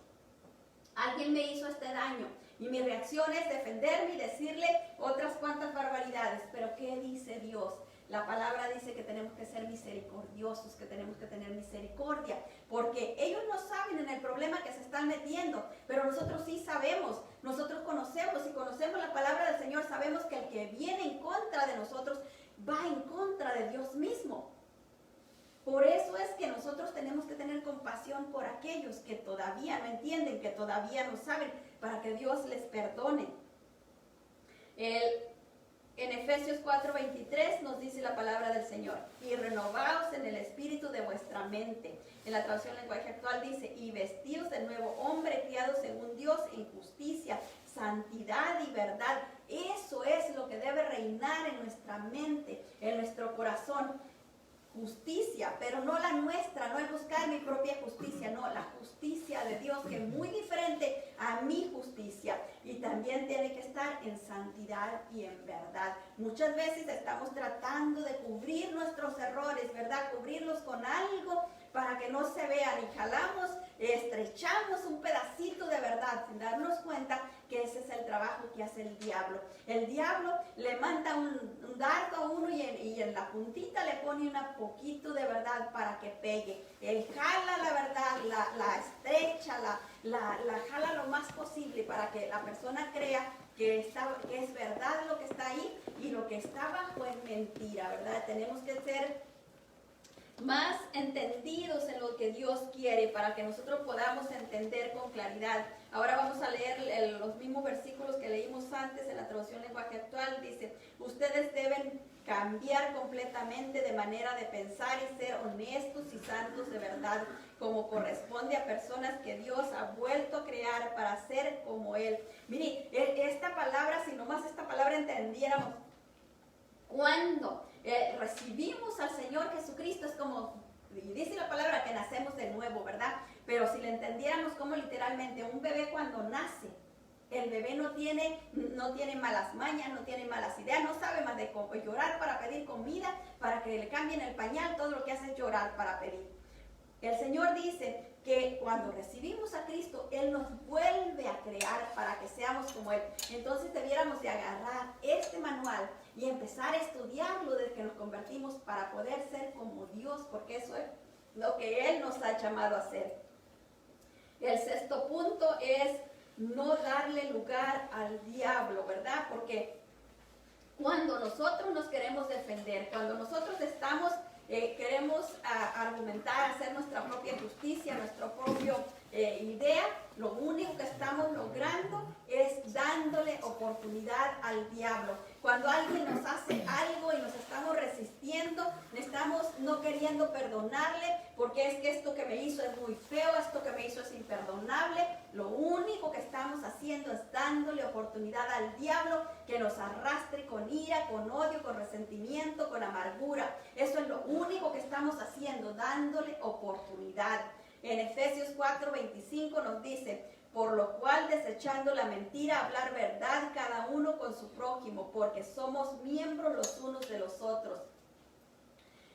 Alguien me hizo este daño y mi reacción es defenderme y decirle otras cuantas barbaridades. Pero ¿qué dice Dios? La palabra dice que tenemos que ser misericordiosos, que tenemos que tener misericordia, porque ellos no saben en el problema que se están metiendo, pero nosotros sí sabemos, nosotros conocemos y conocemos la palabra del Señor, sabemos que el que viene en contra de nosotros va en contra de Dios mismo. Por eso es que nosotros tenemos que tener compasión por aquellos que todavía no entienden, que todavía no saben, para que Dios les perdone. En Efesios 4:23 nos dice la palabra del Señor, y renovaos en el espíritu de vuestra mente. En la traducción lenguaje actual dice, y vestidos del nuevo hombre criado según Dios en justicia, santidad y verdad. Eso es lo que debe reinar en nuestra mente, en nuestro corazón. Justicia, pero no la nuestra, no el buscar mi propia justicia, no, la justicia de Dios, que es muy diferente a mi justicia, y también tiene que estar en santidad y en verdad. Muchas veces estamos tratando de cubrir nuestros errores, ¿verdad? Cubrirlos con algo para que no se vean, y jalamos, estrechamos un pedacito de verdad sin darnos cuenta que ese es el trabajo que hace el diablo. El diablo le manda un dardo a uno y en la puntita le pone un poquito de verdad para que pegue. Él jala la verdad, la estrecha, la jala lo más posible para que la persona crea que es verdad lo que está ahí y lo que está abajo es mentira, ¿verdad? Tenemos que ser más entendidos en lo que Dios quiere, para que nosotros podamos entender con claridad. Ahora vamos a leer los mismos versículos que leímos antes en la traducción lenguaje actual. Dice, ustedes deben cambiar completamente de manera de pensar y ser honestos y santos de verdad, como corresponde a personas que Dios ha vuelto a crear para ser como Él. Mire, esta palabra, si nomás esta palabra entendiéramos, cuando recibimos al Señor Jesucristo, es como, dice la palabra que nacemos de nuevo, ¿verdad? Pero si le entendiéramos como literalmente un bebé cuando nace, el bebé no tiene malas mañas, no tiene malas ideas, no sabe más de cómo llorar para pedir comida, para que le cambien el pañal, todo lo que hace es llorar para pedir. El Señor dice que cuando recibimos a Cristo, Él nos vuelve a crear para que seamos como Él. Entonces debiéramos de agarrar este manual y empezar a estudiarlo desde que nos convertimos para poder ser como Dios, porque eso es lo que Él nos ha llamado a hacer. El sexto punto es no darle lugar al diablo, ¿verdad? Porque cuando nosotros nos queremos defender, cuando nosotros queremos argumentar, hacer nuestra propia justicia, nuestra propia idea, lo único que estamos logrando es dándole oportunidad al diablo. Cuando alguien nos hace algo y nos estamos resistiendo, estamos no queriendo perdonarle, porque es que esto que me hizo es muy feo, esto que me hizo es imperdonable, lo único que estamos haciendo es dándole oportunidad al diablo que nos arrastre con ira, con odio, con resentimiento, con amargura. Eso es lo único que estamos haciendo, dándole oportunidad. En Efesios 4:25 nos dice, por lo cual desechando la mentira, hablar verdad cada uno con su prójimo, porque somos miembros los unos de los otros.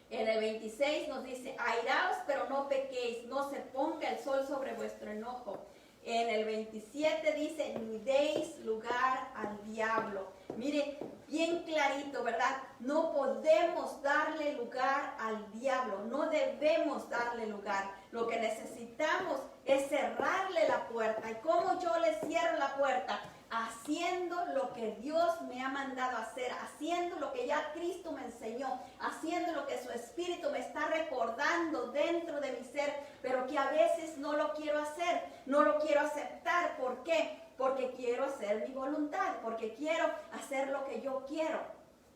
En el 26 nos dice, airaos pero no pequéis, no se ponga el sol sobre vuestro enojo. En el 27 dice, ni deis lugar al diablo. Mire, bien clarito, ¿verdad? No podemos darle lugar al diablo, no debemos darle lugar. Lo que necesitamos es cerrarle la puerta. ¿Y cómo yo le cierro la puerta? Haciendo lo que Dios me ha mandado a hacer, haciendo lo que ya Cristo me enseñó, haciendo lo que su Espíritu me está recordando dentro de mi ser, pero que a veces no lo quiero hacer, no lo quiero aceptar. ¿Por qué? Porque quiero hacer mi voluntad, porque quiero hacer lo que yo quiero.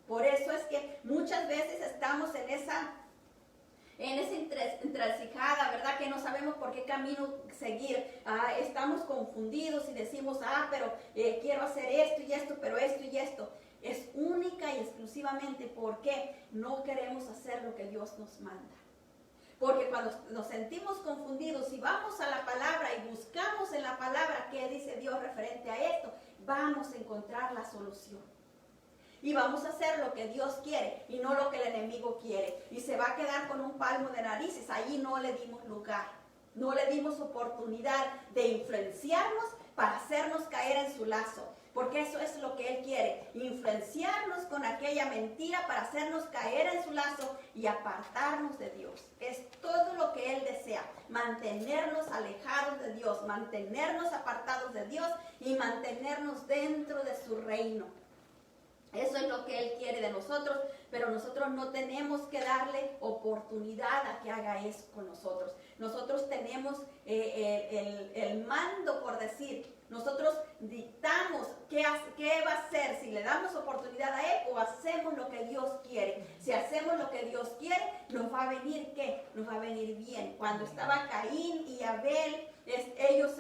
Por eso es que muchas veces estamos en esa encrucijada, ¿verdad? Que no sabemos por qué camino seguir. Estamos confundidos y decimos, pero quiero hacer esto y esto, pero esto y esto. Es única y exclusivamente porque no queremos hacer lo que Dios nos manda. Porque cuando nos sentimos confundidos y vamos a la palabra y buscamos en la palabra qué dice Dios referente a esto, vamos a encontrar la solución. Y vamos a hacer lo que Dios quiere y no lo que el enemigo quiere. Y se va a quedar con un palmo de narices. Allí no le dimos lugar. No le dimos oportunidad de influenciarnos para hacernos caer en su lazo. Porque eso es lo que Él quiere. Influenciarnos con aquella mentira para hacernos caer en su lazo y apartarnos de Dios. Es todo lo que Él desea. Mantenernos alejados de Dios. Mantenernos apartados de Dios y mantenernos dentro de su reino. Eso es lo que Él quiere de nosotros, pero nosotros no tenemos que darle oportunidad a que haga eso con nosotros. Nosotros tenemos el mando, por decir. Nosotros dictamos qué va a hacer, si le damos oportunidad a Él o hacemos lo que Dios quiere. Si hacemos lo que Dios quiere, nos va a venir ¿qué? Nos va a venir bien. Cuando estaba Caín y Abel, ellos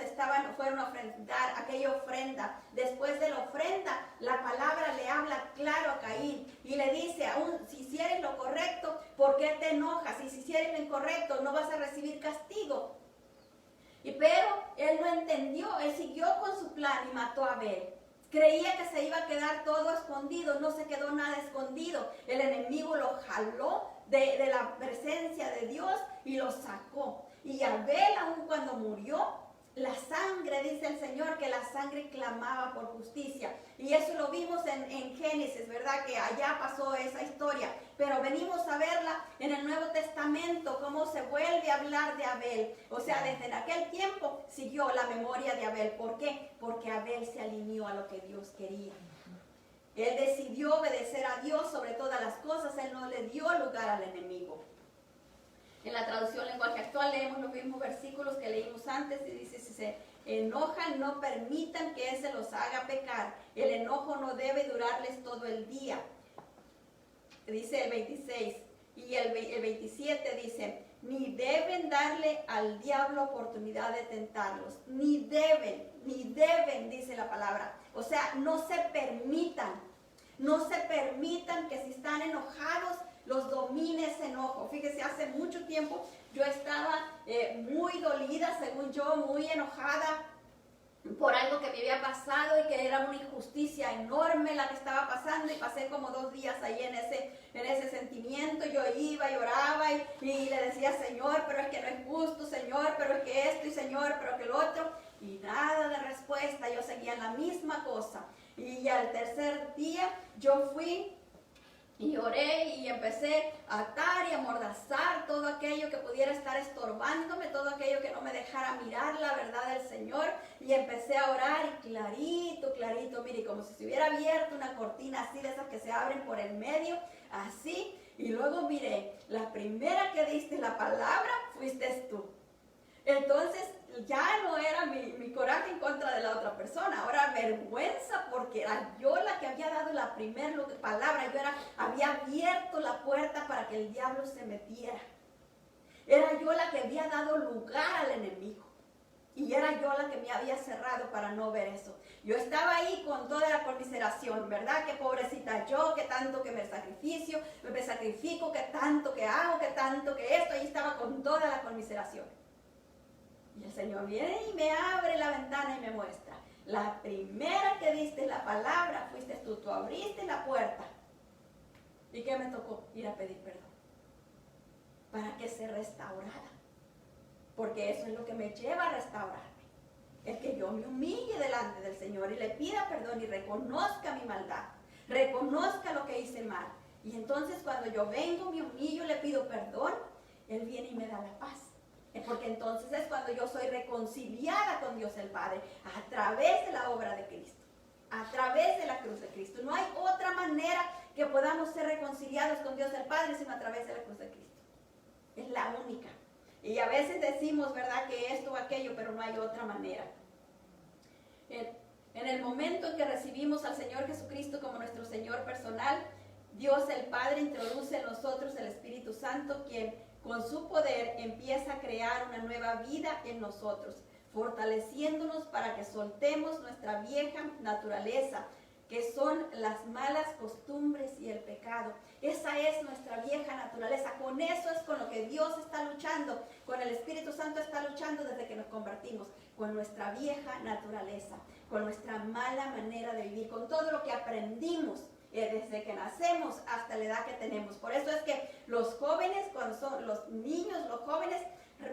fueron a ofrendar aquella ofrenda. Después de la ofrenda, la palabra le habla claro a Caín y le dice, aún si hicieres lo correcto, ¿por qué te enojas? Y si hicieres lo incorrecto, no vas a recibir castigo. Pero él no entendió, él siguió con su plan y mató a Abel. Creía que se iba a quedar todo escondido, no se quedó nada escondido. El enemigo lo jaló de la presencia de Dios y lo sacó. Y Abel, aun cuando murió, la sangre, dice el Señor, que la sangre clamaba por justicia. Y eso lo vimos en Génesis, ¿verdad? Que allá pasó esa historia. Pero venimos a verla en el Nuevo Testamento, cómo se vuelve a hablar de Abel. O sea, desde aquel tiempo siguió la memoria de Abel. ¿Por qué? Porque Abel se alineó a lo que Dios quería. Él decidió obedecer a Dios sobre todas las cosas. Él no le dio lugar al enemigo. En la traducción lenguaje actual leemos los mismos versículos que leímos antes y dice, si se enojan, no permitan que se los haga pecar. El enojo no debe durarles todo el día. Dice el 26 y el 27 dice, ni deben darle al diablo oportunidad de tentarlos. Ni deben, dice la palabra. O sea, no se permitan que si están enojados, los domine ese enojo. Fíjese, hace mucho tiempo yo estaba muy dolida, según yo, muy enojada por algo que me había pasado y que era una injusticia enorme la que estaba pasando, y pasé como 2 días ahí en ese sentimiento. Yo iba, lloraba y le decía, Señor, pero es que no es justo, Señor, pero es que esto, y Señor, pero que lo otro, y nada de respuesta. Yo seguía en la misma cosa, y al tercer día yo fui y oré y empecé a atar y amordazar todo aquello que pudiera estar estorbándome, todo aquello que no me dejara mirar la verdad del Señor, y empecé a orar y clarito, mire, como si se hubiera abierto una cortina así de esas que se abren por el medio, así, y luego miré, la primera que diste la palabra fuiste tú. Entonces ya no era mi coraje en contra de la otra persona, ahora vergüenza, porque era yo la que había dado la primera palabra. Había abierto la puerta para que el diablo se metiera. Era yo la que había dado lugar al enemigo, y era yo la que me había cerrado para no ver eso. Yo estaba ahí con toda la conmiseración, ¿verdad? Que pobrecita yo, que tanto que me sacrifico, que tanto que hago, que tanto que esto. Ahí estaba con toda la conmiseración. Y el Señor viene y me abre la ventana y me muestra, la primera que diste la palabra fuiste tú abriste la puerta. ¿Y qué me tocó? Ir a pedir perdón, para que se restaurara, porque eso es lo que me lleva a restaurarme, el que yo me humille delante del Señor y le pida perdón y reconozca mi maldad, reconozca lo que hice mal. Y entonces cuando yo vengo, me humillo, le pido perdón, Él viene y me da la paz. Porque entonces es cuando yo soy reconciliada con Dios el Padre, a través de la obra de Cristo, a través de la cruz de Cristo. No hay otra manera que podamos ser reconciliados con Dios el Padre sino a través de la cruz de Cristo. Es la única. Y a veces decimos, ¿verdad?, que esto o aquello, pero no hay otra manera. En el momento en que recibimos al Señor Jesucristo como nuestro Señor personal, Dios el Padre introduce en nosotros el Espíritu Santo, quien con su poder empieza a crear una nueva vida en nosotros, fortaleciéndonos para que soltemos nuestra vieja naturaleza, que son las malas costumbres y el pecado. Esa es nuestra vieja naturaleza. Con eso es con lo que Dios está luchando, con el Espíritu Santo está luchando desde que nos convertimos, con nuestra vieja naturaleza, con nuestra mala manera de vivir, con todo lo que aprendimos desde que nacemos hasta la edad que tenemos. Por eso es que los jóvenes, cuando son los niños, los jóvenes,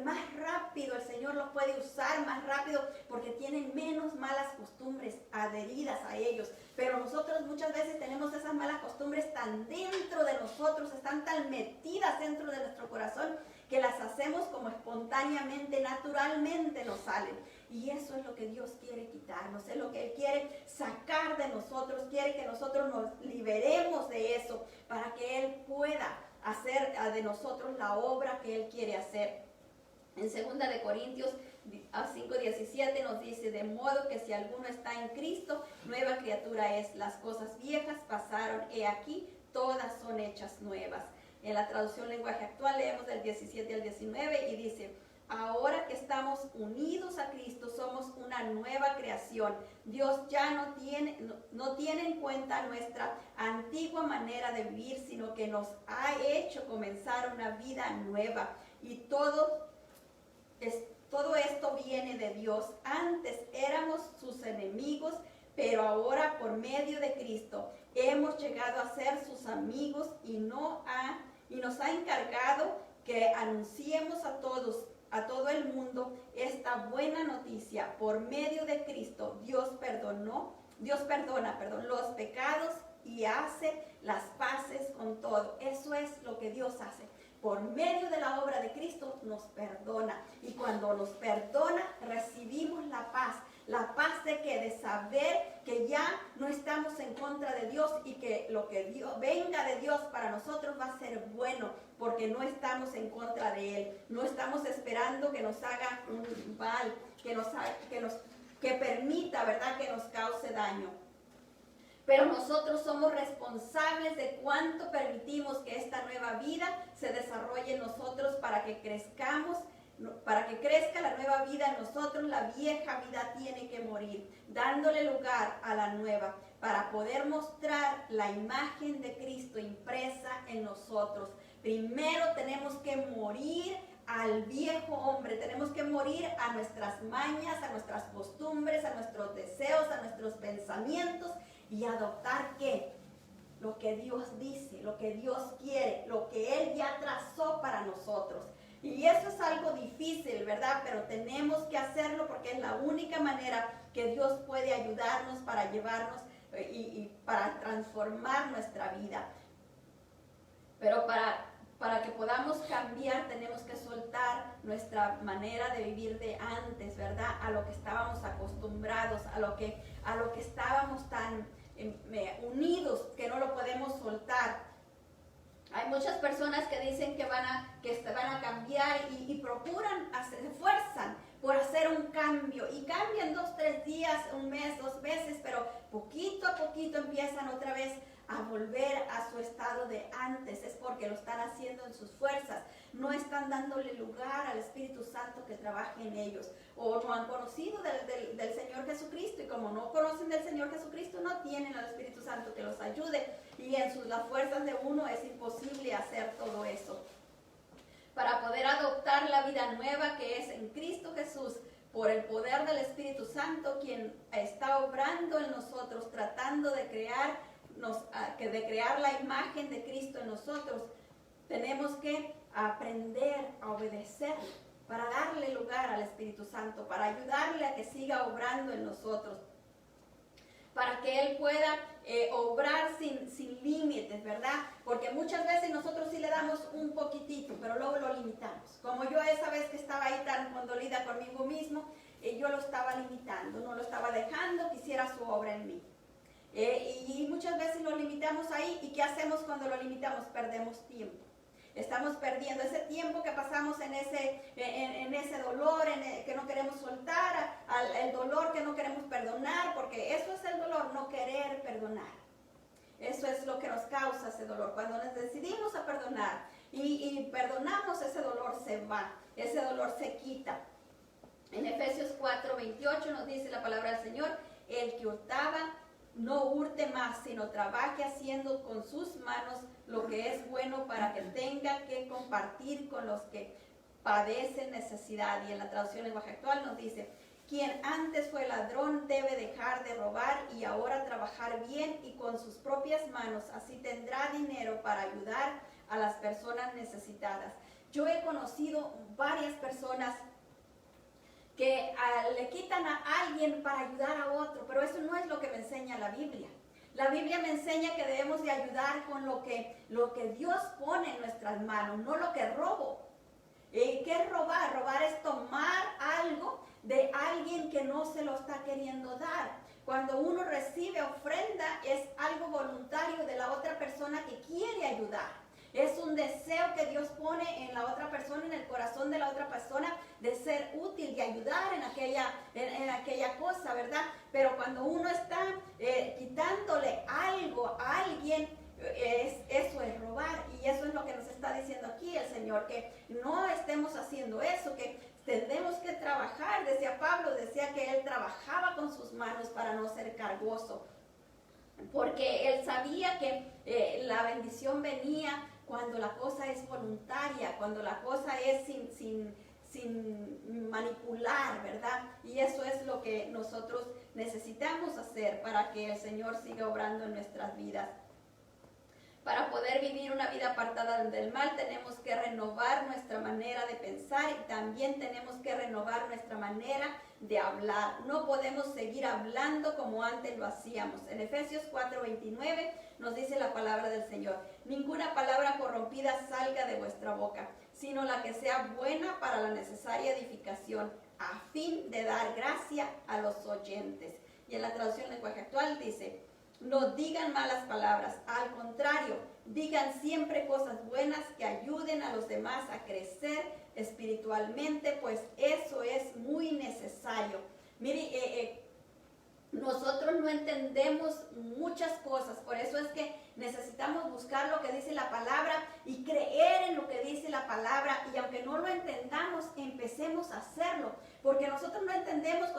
más rápido el Señor los puede usar, más rápido, porque tienen menos malas costumbres adheridas a ellos. Pero nosotros muchas veces tenemos esas malas costumbres tan dentro de nosotros, están tan metidas dentro de nuestro corazón, que las hacemos como espontáneamente, naturalmente nos salen. Y eso es lo que Dios quiere quitarnos, es lo que Él quiere sacar de nosotros, quiere que nosotros nos liberemos de eso, para que Él pueda hacer de nosotros la obra que Él quiere hacer. En 2 de Corintios 5:17 nos dice, de modo que si alguno está en Cristo, nueva criatura es. Las cosas viejas pasaron, he aquí, todas son hechas nuevas. En la traducción lenguaje actual leemos del 17 al 19 y dice, ahora que estamos unidos a Cristo, somos una nueva creación. Dios ya no tiene en cuenta nuestra antigua manera de vivir, sino que nos ha hecho comenzar una vida nueva. Y todo esto viene de Dios. Antes éramos sus enemigos, pero ahora por medio de Cristo hemos llegado a ser sus amigos, y nos ha encargado que anunciemos a todo el mundo esta buena noticia. Por medio de Cristo Dios perdona, los pecados y hace las paces con todo. Eso es lo que Dios hace. Por medio de la obra de Cristo nos perdona, y cuando nos perdona recibimos la paz de saber que ya no estamos en contra de Dios y que lo que Dios, venga de Dios para nosotros va a ser bueno, porque no estamos en contra de Él, no estamos esperando que nos haga un mal, que permita, ¿verdad?, que nos cause daño. Pero nosotros somos responsables de cuánto permitimos que esta nueva vida se desarrolle en nosotros para que crezcamos. Para que crezca la nueva vida en nosotros, la vieja vida tiene que morir, dándole lugar a la nueva, para poder mostrar la imagen de Cristo impresa en nosotros. Primero tenemos que morir al viejo hombre, tenemos que morir a nuestras mañas, a nuestras costumbres, a nuestros deseos, a nuestros pensamientos, y adoptar ¿qué? Lo que Dios dice, lo que Dios quiere, lo que Él ya trazó para nosotros. Y eso es algo difícil, ¿verdad? Pero tenemos que hacerlo porque es la única manera que Dios puede ayudarnos para llevarnos y para transformar nuestra vida. Pero para que podamos cambiar tenemos que soltar nuestra manera de vivir de antes, ¿verdad? A lo que estábamos acostumbrados, a lo que estábamos tan unidos que no lo podemos soltar. Hay muchas personas que dicen que se van a cambiar y procuran, se esfuerzan por hacer un cambio y cambian 2, 3 días, un mes, 2 meses, pero poquito a poquito empiezan otra vez a volver a su estado de antes. Es porque lo están haciendo en sus fuerzas, no están dándole lugar al Espíritu Santo que trabaje en ellos, o no han conocido del Señor Jesucristo, y como no conocen del Señor Jesucristo, no tienen al Espíritu Santo que los ayude, y en las fuerzas de uno es imposible hacer todo eso. Para poder adoptar la vida nueva que es en Cristo Jesús, por el poder del Espíritu Santo, quien está obrando en nosotros, tratando de crear la imagen de Cristo en nosotros, tenemos que aprender a obedecer para darle lugar al Espíritu Santo, para ayudarle a que siga obrando en nosotros, para que Él pueda obrar sin límites, ¿verdad? Porque muchas veces nosotros sí le damos un poquitito, pero luego lo limitamos. Como yo esa vez que estaba ahí tan condolida conmigo mismo, yo lo estaba limitando, no lo estaba dejando que hiciera su obra en mí. Y muchas veces lo limitamos ahí. ¿Y qué hacemos cuando lo limitamos? Perdemos tiempo. Estamos perdiendo ese tiempo que pasamos en ese dolor, que no queremos soltar, el dolor que no queremos perdonar, porque eso es el dolor, no querer perdonar. Eso es lo que nos causa ese dolor. Cuando nos decidimos a perdonar y perdonamos, ese dolor se va, ese dolor se quita. En Efesios 4:28 nos dice la palabra del Señor: el que hurtaba, no hurte más, sino trabaje haciendo con sus manos lo que es bueno, para que tenga que compartir con los que padecen necesidad. Y en la traducción lenguaje actual nos dice: quien antes fue ladrón debe dejar de robar y ahora trabajar bien y con sus propias manos, así tendrá dinero para ayudar a las personas necesitadas. Yo he conocido varias personas que le quitan a alguien para ayudar a otro, pero eso no es lo que me enseña la Biblia. La Biblia me enseña que debemos de ayudar con lo que Dios pone en nuestras manos, no lo que robo. ¿Qué es robar? Robar es tomar algo de alguien que no se lo está queriendo dar. Cuando uno recibe ofrenda, es algo voluntario de la otra persona que quiere ayudar. Es un deseo que Dios pone en la otra persona, en el corazón de la otra persona, de ser útil, de ayudar en aquella cosa, ¿verdad? Pero cuando uno está quitándole algo a alguien, eso es robar. Y eso es lo que nos está diciendo aquí el Señor, que no estemos haciendo eso, que tenemos que trabajar. Decía Pablo, decía que él trabajaba con sus manos para no ser cargoso, porque él sabía que la bendición venía cuando la cosa es voluntaria, cuando la cosa es sin manipular, ¿verdad? Y eso es lo que nosotros necesitamos hacer para que el Señor siga obrando en nuestras vidas. Para poder vivir una vida apartada del mal, tenemos que renovar nuestra manera de pensar y también tenemos que renovar nuestra manera de hablar. No podemos seguir hablando como antes lo hacíamos. En Efesios 4:29 nos dice la palabra del Señor: ninguna palabra corrompida salga de vuestra boca, sino la que sea buena para la necesaria edificación, a fin de dar gracia a los oyentes. Y en la traducción lenguaje actual dice, no digan malas palabras, al contrario, digan siempre cosas buenas que ayuden a los demás a crecer espiritualmente, pues eso es muy necesario. Mire, nosotros no entendemos muchas cosas, por eso es que necesitamos buscar lo que dice la palabra y creer en lo que dice la palabra, y aunque no lo entendamos, empecemos a hacerlo, porque nosotros no entendemos,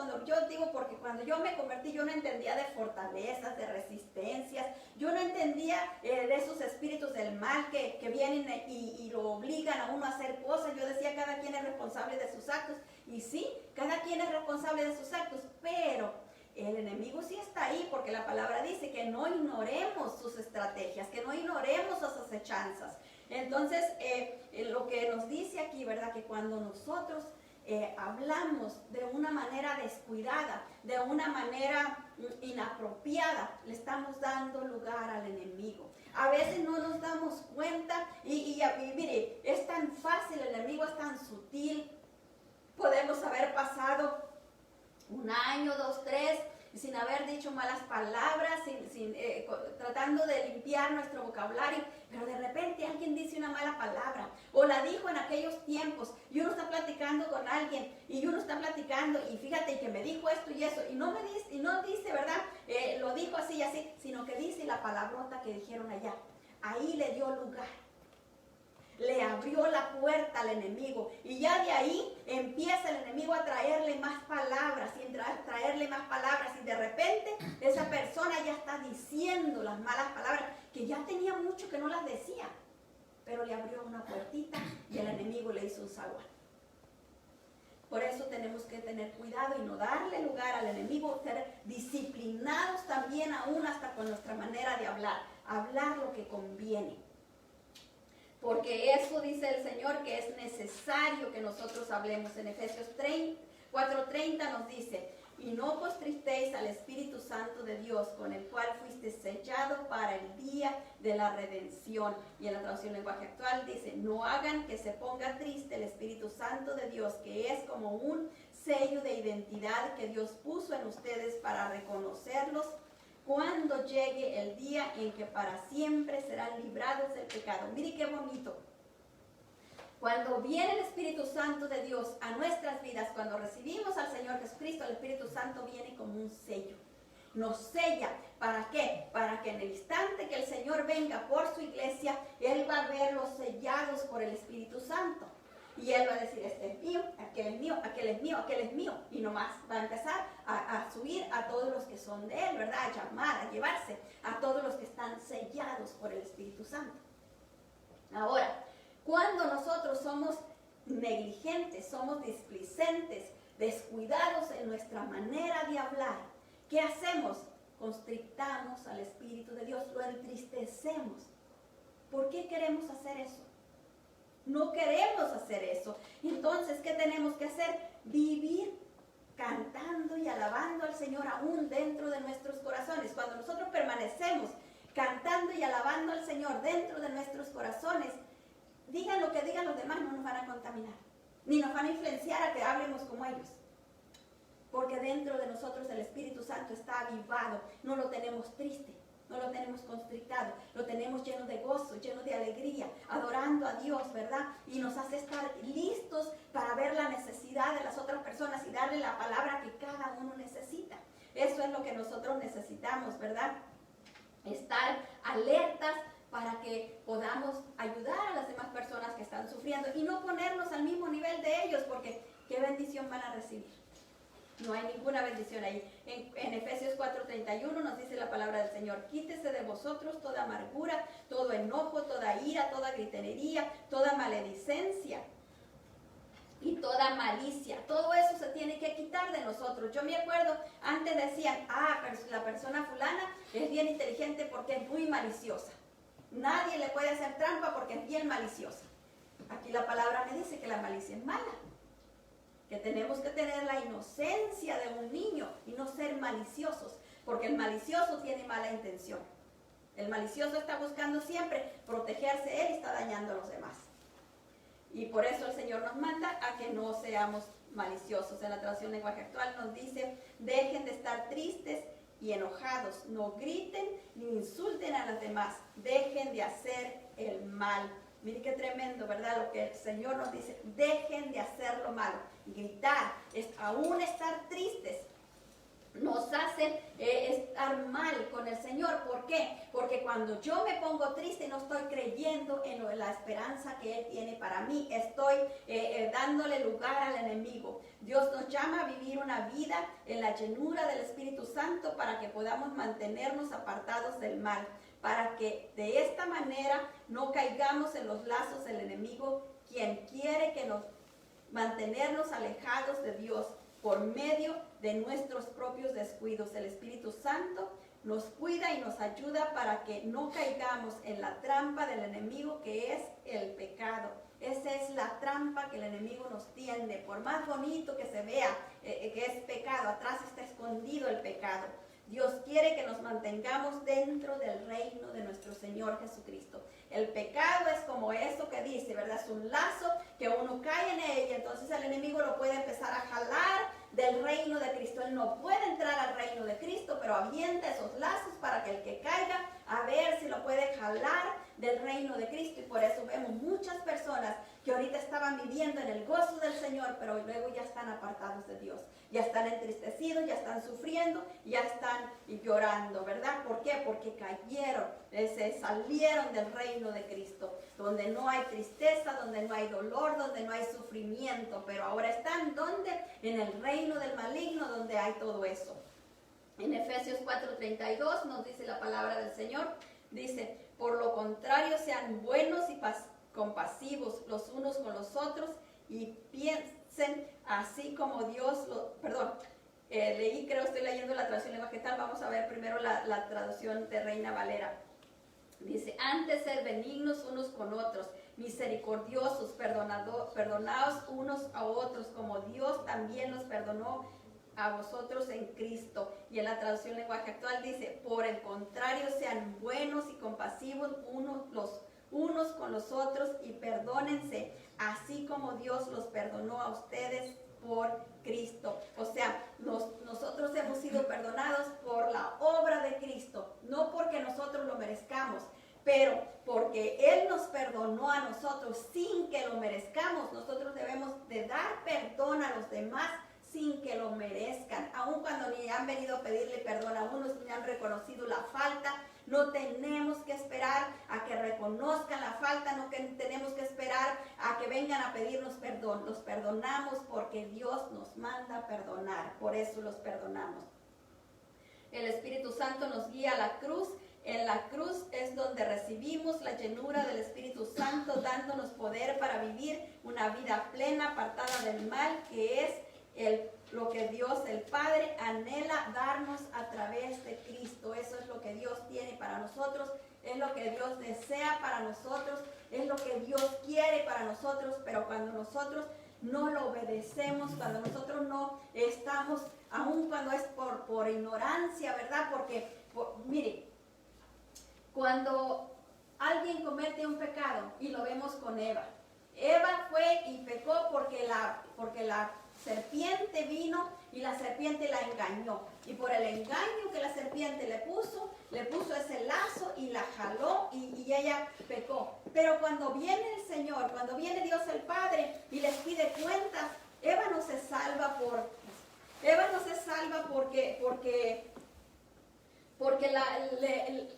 porque cuando yo me convertí yo no entendía de fortalezas, de resistencias, yo no entendía de esos espíritus del mal que vienen y lo obligan a uno a hacer cosas. Yo decía, cada quien es responsable de sus actos, y sí, cada quien es responsable de sus actos, pero el enemigo sí está ahí, porque la palabra dice que no ignoremos sus estrategias, que no ignoremos sus acechanzas. Entonces, lo que nos dice aquí, ¿verdad? Que cuando nosotros hablamos de una manera descuidada, de una manera inapropiada, le estamos dando lugar al enemigo. A veces no nos damos cuenta y mire, es tan fácil, el enemigo es tan sutil. Podemos haber pasado 1 año, 2, 3, sin haber dicho malas palabras, tratando de limpiar nuestro vocabulario, pero de repente alguien dice una mala palabra, o la dijo en aquellos tiempos, y uno está platicando con alguien, y uno está platicando, y fíjate que me dijo esto y eso, y no dice, ¿verdad? Lo dijo así y así, sino que dice la palabrota que dijeron allá. Ahí le dio lugar. Le abrió la puerta al enemigo, y ya de ahí empieza el enemigo a traerle más palabras y de repente esa persona ya está diciendo las malas palabras que ya tenía mucho que no las decía, pero le abrió una puertita y el enemigo le hizo un zaguán. Por eso tenemos que tener cuidado y no darle lugar al enemigo, ser disciplinados también aún hasta con nuestra manera de hablar lo que conviene. Porque eso dice el Señor que es necesario que nosotros hablemos. En Efesios 4:30 nos dice, y no contristéis al Espíritu Santo de Dios, con el cual fuiste sellado para el día de la redención. Y en la traducción lenguaje actual dice, no hagan que se ponga triste el Espíritu Santo de Dios, que es como un sello de identidad que Dios puso en ustedes para reconocerlos cuando llegue el día en que para siempre serán librados del pecado. Mire qué bonito. Cuando viene el Espíritu Santo de Dios a nuestras vidas, cuando recibimos al Señor Jesucristo, el Espíritu Santo viene como un sello. Nos sella. ¿Para qué? Para que en el instante que el Señor venga por su iglesia, Él va a verlos sellados por el Espíritu Santo. Y Él va a decir, este es mío, aquel es mío, aquel es mío, aquel es mío. Y nomás va a empezar a subir a todos los que son de Él, ¿verdad? A llamar, a llevarse a todos los que están sellados por el Espíritu Santo. Ahora, cuando nosotros somos negligentes, somos displicentes, descuidados en nuestra manera de hablar, ¿qué hacemos? Constrictamos al Espíritu de Dios, lo entristecemos. ¿Por qué queremos hacer eso? No queremos hacer eso. Entonces, ¿qué tenemos que hacer? Vivir cantando y alabando al Señor aún dentro de nuestros corazones. Cuando nosotros permanecemos cantando y alabando al Señor dentro de nuestros corazones, digan lo que digan los demás, no nos van a contaminar, ni nos van a influenciar a que hablemos como ellos. Porque dentro de nosotros el Espíritu Santo está avivado, no lo tenemos triste. No lo tenemos constrictado, lo tenemos lleno de gozo, lleno de alegría, adorando a Dios, ¿verdad? Y nos hace estar listos para ver la necesidad de las otras personas y darle la palabra que cada uno necesita. Eso es lo que nosotros necesitamos, ¿verdad? Estar alertas para que podamos ayudar a las demás personas que están sufriendo y no ponernos al mismo nivel de ellos, porque ¿qué bendición van a recibir? No hay ninguna bendición ahí. En Efesios 4:31 nos dice la palabra del Señor, quítese de vosotros toda amargura, todo enojo, toda ira, toda gritería, toda maledicencia y toda malicia. Todo eso se tiene que quitar de nosotros. Yo me acuerdo, antes decían, pero la persona fulana es bien inteligente porque es muy maliciosa. Nadie le puede hacer trampa porque es bien maliciosa. Aquí la palabra me dice que la malicia es mala. Que tenemos que tener la inocencia de un niño y no ser maliciosos, porque el malicioso tiene mala intención. El malicioso está buscando siempre protegerse él y está dañando a los demás. Y por eso el Señor nos manda a que no seamos maliciosos. En la traducción lenguaje actual nos dice, dejen de estar tristes y enojados, no griten ni insulten a los demás, dejen de hacer el mal. Mire qué tremendo, ¿verdad? Lo que el Señor nos dice, dejen de hacer lo malo. Gritar, aún estar tristes, nos hacen estar mal con el Señor. ¿Por qué? Porque cuando yo me pongo triste no estoy creyendo en la esperanza que Él tiene para mí. Estoy dándole lugar al enemigo. Dios nos llama a vivir una vida en la llenura del Espíritu Santo para que podamos mantenernos apartados del mal, para que de esta manera no caigamos en los lazos del enemigo, quien quiere que nos mantenernos alejados de Dios por medio de nuestros propios descuidos. El Espíritu Santo nos cuida y nos ayuda para que no caigamos en la trampa del enemigo, que es el pecado. Esa es la trampa que el enemigo nos tiende. Por más bonito que se vea que es pecado, atrás está escondido el pecado. Dios quiere que nos mantengamos dentro del reino de nuestro Señor Jesucristo. El pecado es como eso que dice, ¿verdad? Es un lazo que uno cae en él y entonces el enemigo lo puede empezar a jalar del reino de Cristo. Él no puede entrar al reino de Cristo, pero avienta esos lazos para que el que caiga, a ver si lo puede jalar del reino de Cristo. Y por eso vemos muchas personas que ahorita estaban viviendo en el gozo del Señor, pero luego ya están apartados de Dios. Ya están entristecidos, ya están sufriendo, ya están llorando, ¿verdad? ¿Por qué? Porque cayeron, se salieron del reino de Cristo, donde no hay tristeza, donde no hay dolor, donde no hay sufrimiento, pero ahora están donde en el reino del maligno, donde hay todo eso. En Efesios 4:32 nos dice la palabra del Señor, dice, por lo contrario sean buenos y compasivos los unos con los otros y piensen así como Dios estoy leyendo la traducción lenguaje tal. Vamos a ver primero la traducción de Reina Valera. Dice, antes ser benignos unos con otros, misericordiosos, perdonaos unos a otros, como Dios también los perdonó a vosotros en Cristo. Y en la traducción lenguaje actual dice, por el contrario, sean buenos y compasivos unos con los otros y perdónense, así como Dios los perdonó a ustedes por Cristo. O sea, nosotros hemos sido perdonados por la obra de Cristo, no porque nosotros lo merezcamos, pero porque Él nos perdonó a nosotros sin que lo merezcamos. Nosotros debemos de dar perdón a los demás sin que lo merezcan, aun cuando ni han venido a pedirle perdón a unos, ni han reconocido la falta. No tenemos que esperar a que reconozcan la falta, no tenemos que esperar a que vengan a pedirnos perdón. Los perdonamos porque Dios nos manda a perdonar, por eso los perdonamos. El Espíritu Santo nos guía a la cruz. En la cruz es donde recibimos la llenura del Espíritu Santo, dándonos poder para vivir una vida plena, apartada del mal, que es lo que Dios el Padre anhela darnos a través de Cristo. Eso es lo que Dios tiene para nosotros, es lo que Dios desea para nosotros, es lo que Dios quiere para nosotros, pero cuando nosotros no lo obedecemos, cuando nosotros no estamos, aun cuando es por ignorancia, ¿verdad? Porque, mire, cuando alguien comete un pecado, y lo vemos con Eva, Eva fue y pecó porque la serpiente vino y la serpiente la engañó. Y por el engaño que la serpiente le puso ese lazo y la jaló y ella pecó. Pero cuando viene el Señor, cuando viene Dios el Padre y les pide cuentas, Eva no se salva porque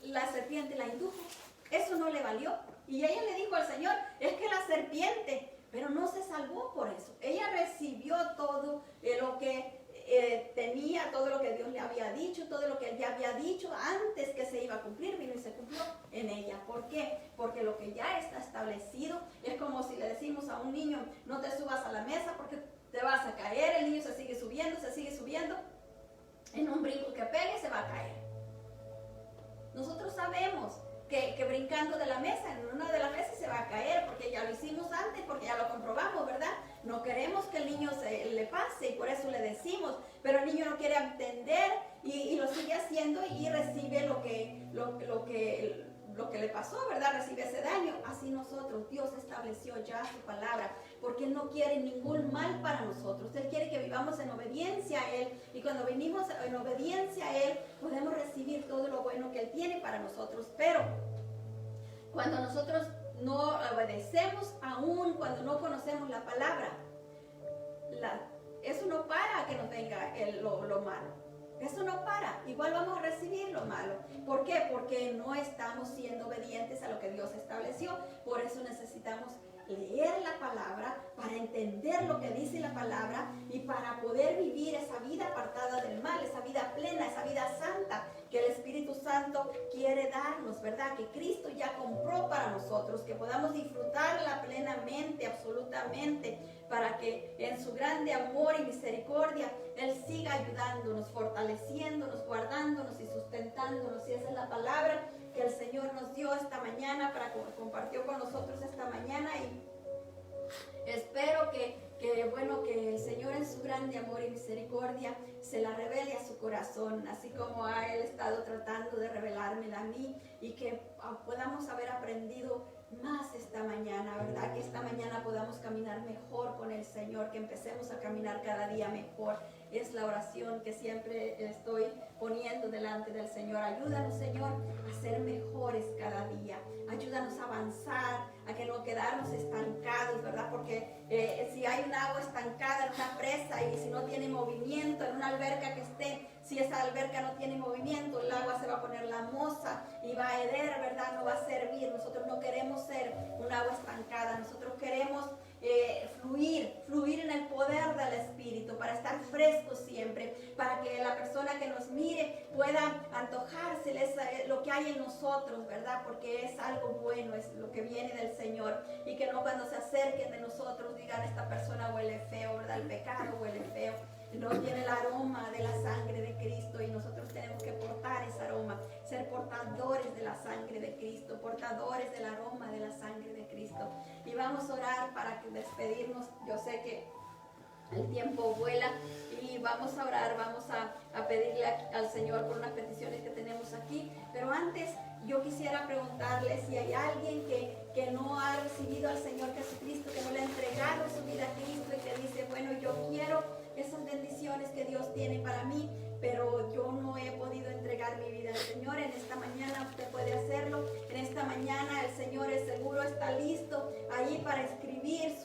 la serpiente la indujo. Eso no le valió. Y ella le dijo al Señor, es que la serpiente, pero no se salvó por eso. Ella recibió todo lo que tenía, todo lo que Dios le había dicho, todo lo que Él ya había dicho antes que se iba a cumplir, vino y se cumplió en ella. ¿Por qué? Porque lo que ya está establecido es como si le decimos a un niño, no te subas a la mesa porque te vas a caer. El niño se sigue subiendo, en un brinco que pegue se va a caer. Nosotros sabemos que brincando de la mesa, en una de las mesas se va a caer, porque ya lo hicimos antes, porque ya lo comprobamos, ¿verdad? No queremos que el niño le pase y por eso le decimos, pero el niño no quiere entender y lo sigue haciendo y recibe lo que lo que le pasó, ¿verdad? Recibe ese daño. Así nosotros, Dios estableció ya su palabra, porque Él no quiere ningún mal para nosotros. Él quiere que vivamos en obediencia a Él, y cuando venimos en obediencia a Él, podemos recibir todo lo bueno que Él tiene para nosotros. Pero cuando nosotros no obedecemos, aún cuando no conocemos la palabra, eso no para que nos venga lo malo. Eso no para, igual vamos a recibir lo malo. ¿Por qué? Porque no estamos siendo obedientes a lo que Dios estableció. Por eso necesitamos leer la palabra, para entender lo que dice la palabra y para poder vivir esa vida apartada del mal, esa vida plena, esa vida santa que el Espíritu Santo quiere darnos, ¿verdad? Que Cristo ya compró para nosotros, que podamos disfrutarla plenamente, absolutamente, para que en su grande amor y misericordia Él siga ayudándonos, fortaleciéndonos, guardándonos y sustentándonos. Y esa es la palabra que el Señor nos dio esta mañana, compartió con nosotros esta mañana, y espero que el Señor en su grande amor y misericordia se la revele a su corazón, así como ha Él estado tratando de revelármela a mí, y que podamos haber aprendido más esta mañana, ¿verdad? Que esta mañana podamos caminar mejor con el Señor, que empecemos a caminar cada día mejor. Es la oración que siempre estoy poniendo delante del Señor. Ayúdanos, Señor, a ser mejores cada día. Ayúdanos a avanzar, a que no quedarnos estancados, ¿verdad? Porque si hay un agua estancada en una presa y si no tiene movimiento, en una alberca que esté, si esa alberca no tiene movimiento, el agua se va a poner lamosa y va a heder, ¿verdad? No va a servir. Nosotros no queremos ser un agua estancada. Nosotros queremos fluir en el poder del Espíritu, para estar frescos siempre, para que la persona que nos mire pueda antojárseles lo que hay en nosotros, ¿verdad? Porque es algo bueno, es lo que viene del Señor, y que no cuando se acerquen de nosotros digan: esta persona huele feo, ¿verdad? El pecado huele feo. No tiene el aroma de la sangre de Cristo, y nosotros tenemos que portar ese aroma, ser portadores de la sangre de Cristo, portadores del aroma de la sangre de Cristo. Y vamos a orar para despedirnos. Yo sé que el tiempo vuela, y vamos a orar, vamos a pedirle al Señor por unas peticiones que tenemos aquí. Pero antes yo quisiera preguntarle si hay alguien que no ha recibido al Señor Jesucristo, que no le ha entregado su vida a Cristo, y que dice: bueno, yo quiero esas bendiciones que Dios tiene para mí, pero yo no he podido entregar mi vida al Señor. En esta mañana usted puede hacerlo. En esta mañana el Señor es seguro, está listo ahí para escribir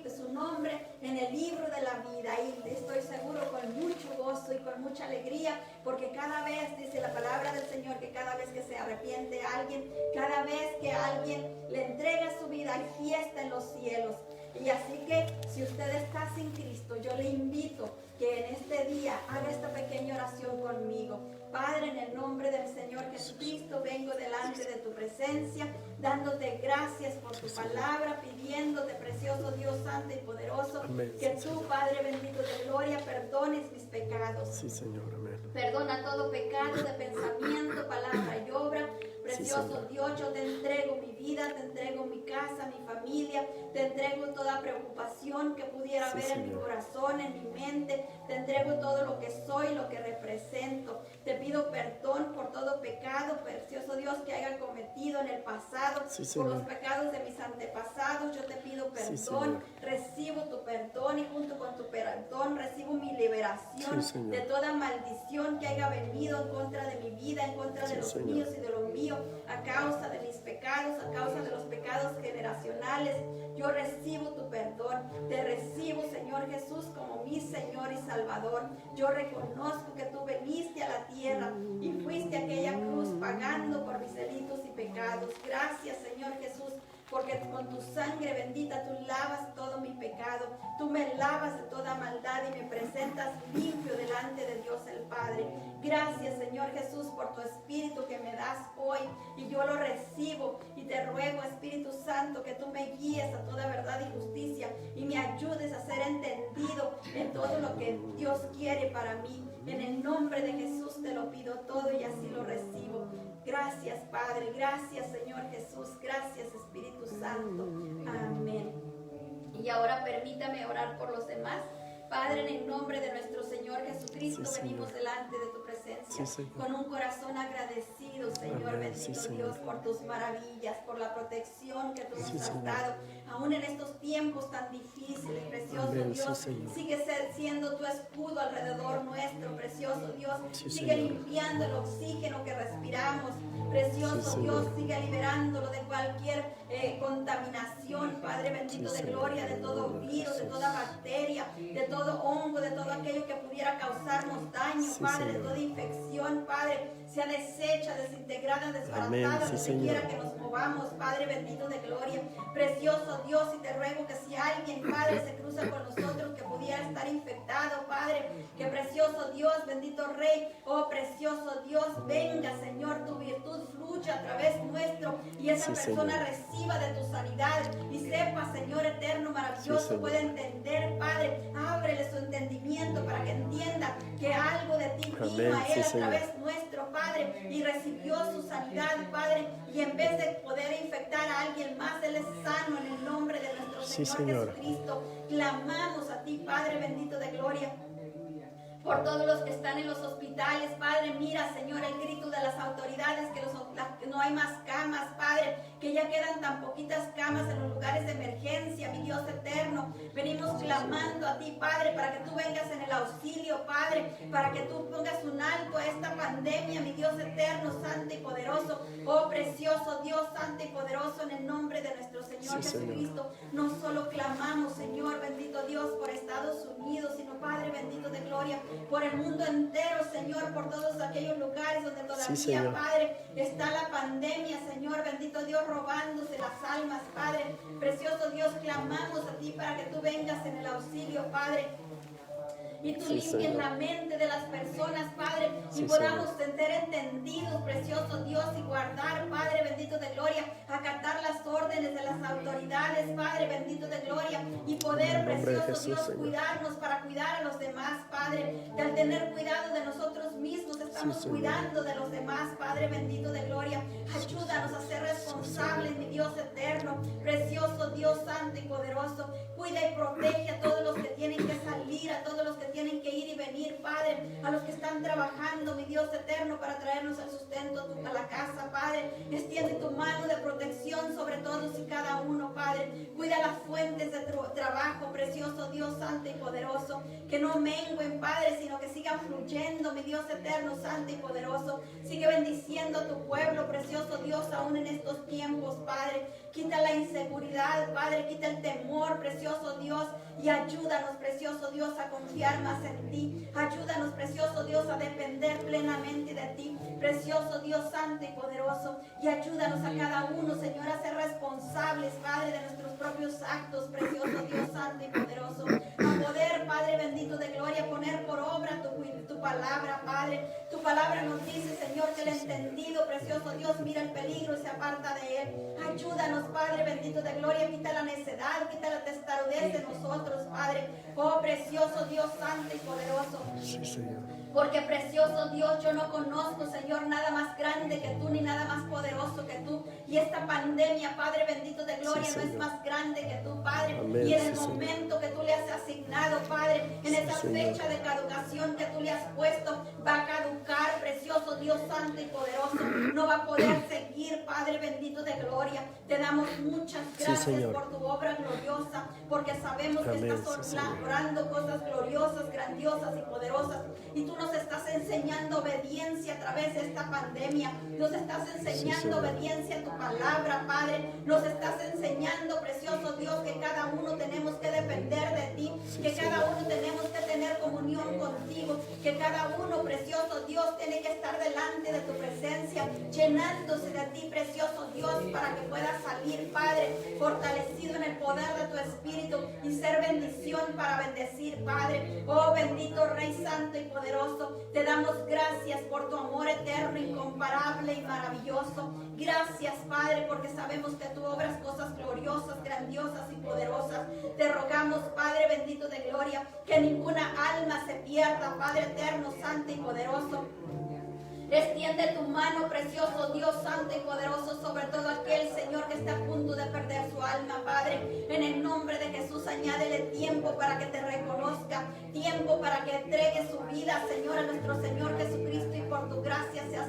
su nombre en el libro de la vida. Y estoy seguro, con mucho gozo y con mucha alegría, porque cada vez, dice la palabra del Señor, que cada vez que se arrepiente alguien, cada vez que alguien le entrega su vida, hay fiesta en los cielos. Y así que si usted está sin Cristo, yo le invito que en este día haga esta pequeña oración conmigo. Padre, en el nombre del Señor Jesucristo, vengo delante de tu presencia, dándote gracias por tu palabra, pidiéndote, precioso Dios santo y poderoso, amén, que tú, Padre bendito de gloria, perdones mis pecados. Sí, Señor, amén. Perdona todo pecado de pensamiento, palabra y obra. Precioso Dios, yo te entrego mi vida, te entrego mi casa, mi familia, te entrego toda preocupación que pudiera haber en mi corazón, en mi mente, te entrego todo lo que soy, lo que represento. Te pido perdón por todo pecado, precioso Dios, que haya cometido en el pasado, por los pecados de mis antepasados. Yo te pido perdón, recibo tu perdón, y junto con tu perdón recibo mi liberación de toda maldición que haya venido en contra de mi vida, en contra de los míos y de los míos, a causa de mis pecados, a causa de los pecados generacionales. Yo recibo tu perdón, te recibo, Señor Jesús, como mi Señor y Salvador. Yo reconozco que tú viniste a la tierra y fuiste a aquella cruz pagando por mis delitos y pecados. Gracias, Señor Jesús, porque con tu sangre bendita tú lavas todo mi pecado, tú me lavas de toda maldad y me presentas limpio delante de Dios el Padre. Gracias, Señor Jesús, por tu Espíritu que me das hoy, y yo lo recibo, y te ruego, Espíritu Santo, que tú me guíes a toda verdad y justicia, y me ayudes a ser entendido en todo lo que Dios quiere para mí. En el nombre de Jesús te lo pido todo, y así lo recibo. Gracias, Padre, gracias, Señor Jesús, gracias, Espíritu Santo. Amén. Y ahora permítame orar por los demás. Padre, en el nombre de nuestro Señor Jesucristo, venimos delante de tu presencia. presencia, Sí, Señor. con un corazón agradecido, Señor, Amén. bendito Sí, Señor. Dios, por tus maravillas, por la protección que tú nos Sí, has Señor. dado, aún en estos tiempos tan difíciles, precioso Amén. Sí, Dios. Señor. Sigue siendo tu escudo alrededor nuestro, precioso Dios. Sí, Sigue Señor. limpiando el oxígeno que respiramos, precioso Sí, Dios. Señor. Sigue liberándolo de cualquier contaminación, Padre bendito Sí, de Señor. gloria, de todo virus, de toda bacteria, de todo hongo, de todo aquello que pudiera causarnos daño, Sí, Padre, de Señor. toda infección, Padre, sea deshecha, desintegrada, desbaratada, Amén. Sí, donde Señor. quiera que nos movamos, Padre bendito de gloria, precioso Dios, y te ruego que si alguien, Padre, se cruza con nosotros que pudiera estar infectado, Padre, que precioso Dios, bendito Rey, oh precioso Dios, venga, Señor, tu virtud fluya a través nuestro y esa Sí, persona Señor. reciba de tu sanidad y sepa, Señor eterno, maravilloso, Sí, Señor. puede entender, Padre, ábrele su entendimiento para que entienda que algo de ti vino Amén. a él Sí, a Señor. través nuestro, Padre, y recibió su sanidad, Padre, y en vez de poder infectar a alguien más, él es sano en el nombre de nuestro Sí, Señor Señor. Jesucristo. Clamamos a ti, Padre bendito de gloria, por todos los que están en los hospitales, Padre, mira, Señor, el grito de las autoridades, que no hay más camas, Padre, que ya quedan tan poquitas camas en los lugares de emergencia, mi Dios eterno. Venimos clamando a ti, Padre, para que tú vengas en el auxilio, Padre, para que tú pongas un alto a esta pandemia, mi Dios eterno, santo y poderoso. Oh, precioso Dios, santo y poderoso, en el nombre de nuestro Señor Sí, Señor. Jesucristo. No solo clamamos, Señor, bendito Dios, por Estados Unidos, sino, Padre, bendito de gloria, por el mundo entero, Señor, por todos aquellos lugares donde todavía, Señor. Padre, está la pandemia, Señor, bendito Dios, robándose las almas, Padre, precioso Dios, clamamos a ti para que tú vengas en el auxilio, Padre, y tú Sí, limpies Señor. la mente de las personas, Padre, y Sí, podamos ser entendidos, precioso Dios, y guardar, Padre bendito de gloria, acatar las órdenes de las autoridades, Padre bendito de gloria, y poder, En el nombre de precioso Jesús, Dios, Señor. cuidarnos para cuidar a los demás, Padre, y al tener cuidado de nosotros mismos, estamos Señor. cuidando de los demás, Padre bendito de gloria. Ayúdanos a ser responsables, mi Dios eterno, precioso Dios santo y poderoso. Cuida y protege a todos los que tienen que salir, a todos los que tienen que ir y venir, Padre, a los que están trabajando, mi Dios eterno, para traernos el sustento a la casa, Padre. Extiende tu mano de protección sobre todos y cada uno, Padre. Cuida las fuentes de trabajo, precioso Dios santo y poderoso, que no menguen, Padre, sino que sigan fluyendo, mi Dios eterno, santo y poderoso. Sigue bendiciendo a tu pueblo, precioso Dios, aún en estos tiempos, Padre. Quita la inseguridad, Padre, quita el temor, precioso Dios, y ayúdanos, precioso Dios, a confiar más en ti. Ayúdanos, precioso Dios, a depender plenamente de ti, precioso Dios santo y poderoso, y ayúdanos a cada uno, Señor, a ser responsables, Padre, de nuestros propios actos, precioso Dios santo y poderoso, a poder, Padre bendito de gloria, poner por obra tu palabra, Padre. Tu palabra nos dice, Señor, que el entendido, precioso Dios, mira el peligro y se aparta de él. Ayúdanos, Padre bendito de gloria, quita la necedad, quita la testarudez de nosotros, Padre. Oh, precioso Dios santo y poderoso. Sí, Señor. Porque precioso Dios, yo no conozco, Señor, nada más grande que tú, ni nada más poderoso que tú. Y esta pandemia, Padre bendito de gloria, Sí, no es Señor. más grande que tú, Padre. Amén, Y en el sí, Señor. momento que tú le has asignado, Padre, en Sí, esa Señor. fecha de caducación que tú le has puesto, va a caducar, precioso Dios santo y poderoso. No va a poder seguir, Padre bendito de gloria. Te damos muchas Sí, gracias Señor. por tu obra gloriosa, porque sabemos que Amén, estás sí, Señor. orando cosas gloriosas, grandiosas y poderosas. Y tú nos estás enseñando obediencia a través de esta pandemia. Nos estás enseñando Señor. obediencia a tu palabra, Padre. Nos estás enseñando, precioso Dios, que cada uno tenemos que depender de ti, Sí, que cada Señor. uno tenemos que tener comunión contigo, que cada uno, precioso Dios, tiene que estar delante de tu presencia, llenándose de ti, precioso Dios, para que pueda salir, Padre, fortalecido en el poder de tu Espíritu y ser bendición para bendecir, Padre. Oh, bendito Rey Santo y poderoso, te damos gracias por tu amor eterno, incomparable y maravilloso. Gracias, Padre, porque sabemos que tú obras cosas gloriosas, grandiosas y poderosas. Te rogamos, Padre bendito de gloria, que ninguna alma se pierda, Padre eterno, santo y poderoso. Extiende tu mano, precioso Dios santo y poderoso, sobre todo aquel, Señor, que está a punto de perder su alma, Padre. En el nombre de Jesús, añádele tiempo para que te reconozca, tiempo para que entregue su vida, Señor, a nuestro Señor Jesucristo, y por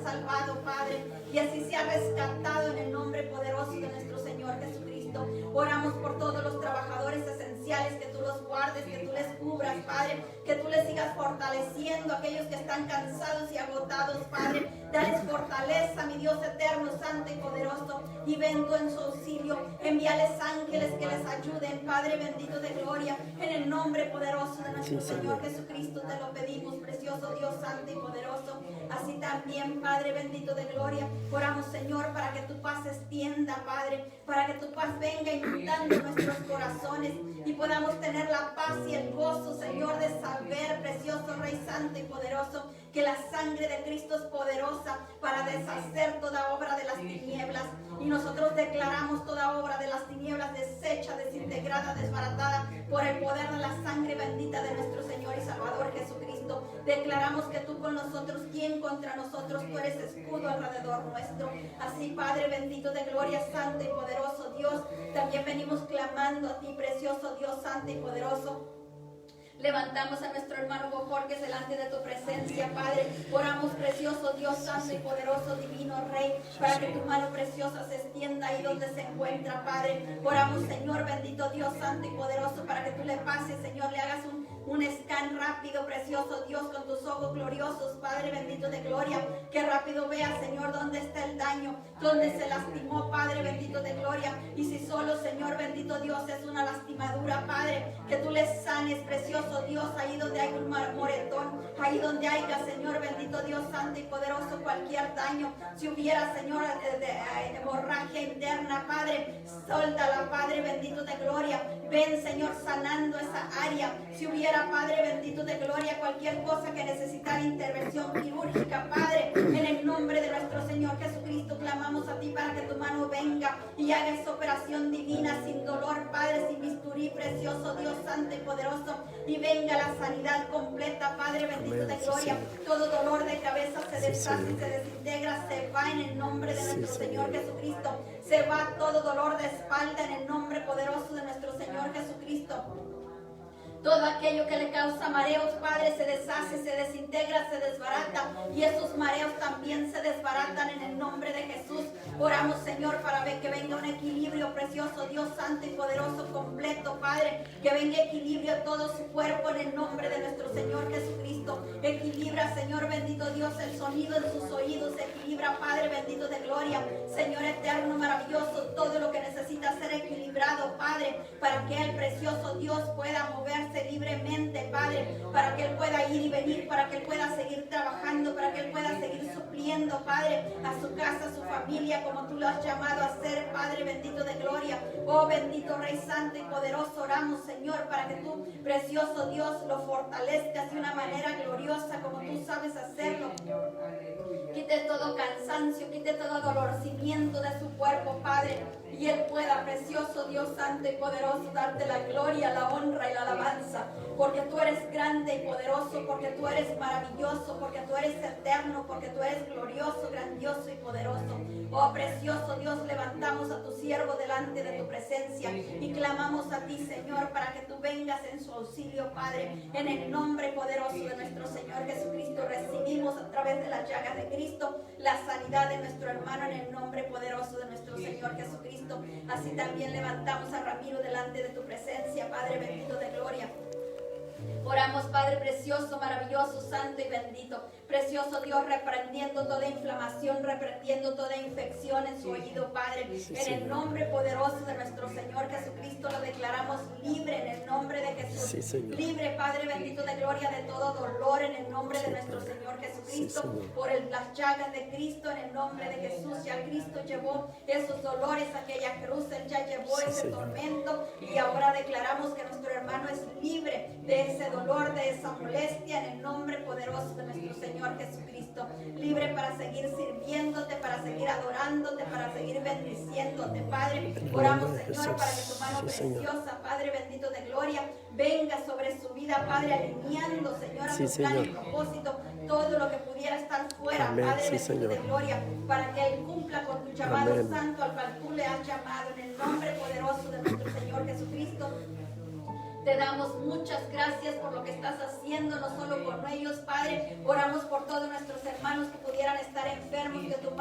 salvado, Padre, y así sea rescatado en el nombre poderoso de nuestro Señor Jesucristo. Oramos por todos los trabajadores esenciales, que tú los guardes, que tú les cubras, Padre, que tú les sigas fortaleciendo a aquellos que están cansados y agotados, Padre. Dales fortaleza, mi Dios eterno, santo y poderoso, y ven tú en su auxilio. Envíales ángeles que les ayuden, Padre bendito de gloria, en el nombre poderoso de nuestro Señor Jesucristo te lo pedimos, precioso Dios santo y poderoso. Así también, Padre bendito de gloria, oramos, Señor, para que tu paz extienda, Padre, para que tu paz venga inundando nuestros corazones y podamos tener la paz y el gozo, Señor, de saber, precioso Rey santo y poderoso, que la sangre de Cristo es poderosa para deshacer toda obra de las tinieblas. Y nosotros declaramos toda obra de las tinieblas deshecha, desintegrada, desbaratada por el poder de la sangre bendita de nuestro Señor y Salvador Jesucristo. Declaramos que tú con nosotros, ¿quién contra nosotros? Tú eres escudo alrededor nuestro. Así, Padre bendito de gloria, santo y poderoso Dios, también venimos clamando a ti, precioso Dios santo y poderoso. Levantamos a nuestro hermano Bojorques delante de tu presencia, Padre. Oramos, precioso Dios santo y poderoso, divino Rey, para que tu mano preciosa se extienda ahí donde se encuentra, Padre. Oramos, Señor bendito Dios santo y poderoso, para que tú le pases, Señor, le hagas un scan rápido, precioso Dios, con tus ojos gloriosos, Padre bendito de gloria, que rápido vea, Señor, dónde está el daño, dónde se lastimó, Padre bendito de gloria. Y si solo, Señor bendito Dios, es una lastimadura, Padre, que tú le sanes, precioso Dios, ahí donde hay un moretón, ahí donde haya, Señor bendito Dios santo y poderoso, cualquier daño. Si hubiera, Señor, hemorragia interna, Padre, suéltala, Padre bendito de gloria. Ven, Señor, sanando esa área. Si hubiera, Padre bendito de gloria, cualquier cosa que necesitara intervención quirúrgica, Padre, en el nombre de nuestro Señor Jesucristo, clamamos a ti para que tu mano venga y haga esa operación divina sin dolor, Padre, sin bisturí, precioso Dios santo y poderoso, y venga la sanidad completa, Padre bendito de gloria. Todo dolor de cabeza se deshace y se desintegra, se va en el nombre de nuestro Señor Jesucristo. Se va todo dolor de espalda en el nombre poderoso de nuestro Señor Jesucristo. Todo aquello que le causa mareos, Padre, se deshace, se desintegra, se desbarata, y esos mareos también se desbaratan en el nombre de Jesús. Oramos, Señor, para ver que venga un equilibrio, precioso Dios santo y poderoso, completo, Padre, que venga equilibrio a todo su cuerpo en el nombre de nuestro Señor Jesucristo. Equilibra, Señor bendito Dios, el sonido en sus oídos, equilibra, Padre bendito de gloria, Señor eterno, maravilloso, todo lo que necesita ser equilibrado, Padre, para que el precioso Dios pueda moverse libremente, Padre, para que Él pueda ir y venir, para que Él pueda seguir trabajando, para que Él pueda seguir supliendo, Padre, a su casa, a su familia, como tú lo has llamado a hacer, Padre bendito de gloria. Oh bendito Rey santo y poderoso, oramos, Señor, para que tú, precioso Dios, lo fortalezcas de una manera gloriosa, como tú sabes hacerlo. Quite todo cansancio, quite todo dolorcimiento de su cuerpo, Padre, y Él pueda, precioso Dios santo y poderoso, darte la gloria, la honra y la alabanza, porque tú eres grande y poderoso, porque tú eres maravilloso, porque tú eres eterno, porque tú eres glorioso, grandioso y poderoso. Oh precioso Dios, levantamos a tu siervo delante de tu presencia y clamamos a ti, Señor, para que tú vengas en su auxilio, Padre, en el nombre poderoso de nuestro Señor Jesucristo. Recibimos a través de las llagas de Cristo la sanidad de nuestro hermano en el nombre poderoso de nuestro Señor Jesucristo. Así también levantamos a Ramiro delante de tu presencia, Padre bendito de gloria. Oramos, Padre precioso, maravilloso, santo y bendito. Precioso Dios, reprendiendo toda inflamación, reprendiendo toda infección en su oído, Padre. En el nombre poderoso de nuestro Señor Jesucristo lo declaramos libre en el nombre de Jesús. Libre, Padre bendito de gloria, de todo dolor en el nombre de nuestro Señor Jesucristo. Por las llagas de Cristo, en el nombre de Jesús. Ya Cristo llevó esos dolores, aquella cruz, Él ya llevó ese tormento. Y ahora declaramos que nuestro hermano es libre de ese dolor, de esa molestia, en el nombre poderoso de nuestro Señor Jesucristo. Libre para seguir sirviéndote, para seguir adorándote, para seguir bendiciéndote, Padre. Oramos, Señor, para que tu mano preciosa, Padre bendito de gloria, venga sobre su vida, Padre, alineando, Señor, a tu plan y propósito, todo lo que pudiera estar fuera, Padre bendito de gloria, para que Él cumpla con tu llamado santo al cual tú le has llamado, en el nombre poderoso de nuestro Señor Jesucristo. Te damos muchas gracias por lo que estás haciendo, no solo por ellos, Padre. Oramos por todos nuestros hermanos que pudieran estar enfermos.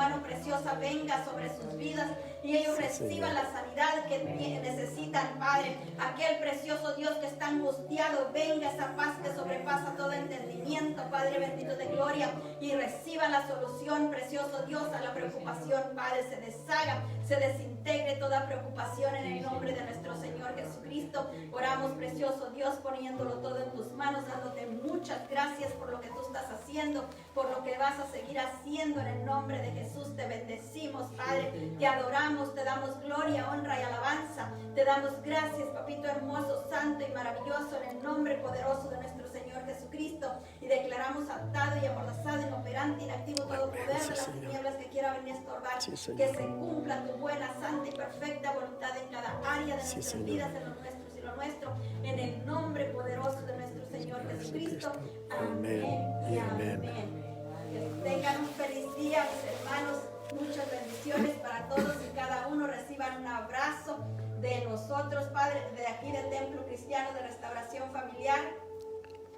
mano preciosa venga sobre sus vidas y ellos reciban la sanidad que necesitan, Padre. Aquel precioso Dios que está angustiado, venga esa paz que sobrepasa todo entendimiento, Padre bendito de gloria, y reciba la solución, precioso Dios, a la preocupación, Padre. Se deshaga, se desintegre toda preocupación en el nombre de nuestro Señor Jesucristo. Oramos, precioso Dios, poniéndolo todo en tus manos, dándote muchas gracias por lo que tú estás haciendo, por lo que vas a seguir haciendo en el nombre de Jesús. Te bendecimos, Padre, te adoramos, te damos gloria, honra y alabanza. Te damos gracias, papito hermoso, santo y maravilloso, en el nombre poderoso de nuestro Señor Jesucristo. Y declaramos atado y amordazado, inoperante, inactivo todo poder de las tinieblas que quiera venir a estorbar. Que se cumpla tu buena, santa y perfecta voluntad en cada área de nuestras vidas, en los nuestros y lo nuestro, en el nombre poderoso de nuestro Señor Jesucristo. Amén y amén. Que tengan un feliz día, mis hermanos. Muchas bendiciones para todos y cada uno. Reciban un abrazo de nosotros, Padre, de aquí del Templo Cristiano de Restauración Familiar.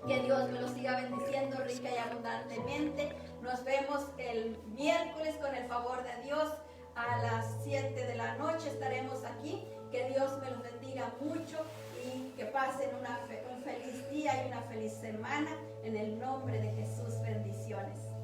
Que Dios me lo siga bendiciendo rica y abundantemente. Nos vemos el miércoles con el favor de Dios. A las 7 de la noche estaremos aquí. Que Dios me los bendiga mucho y que pasen un feliz día y una feliz semana. En el nombre de Jesús, bendiciones.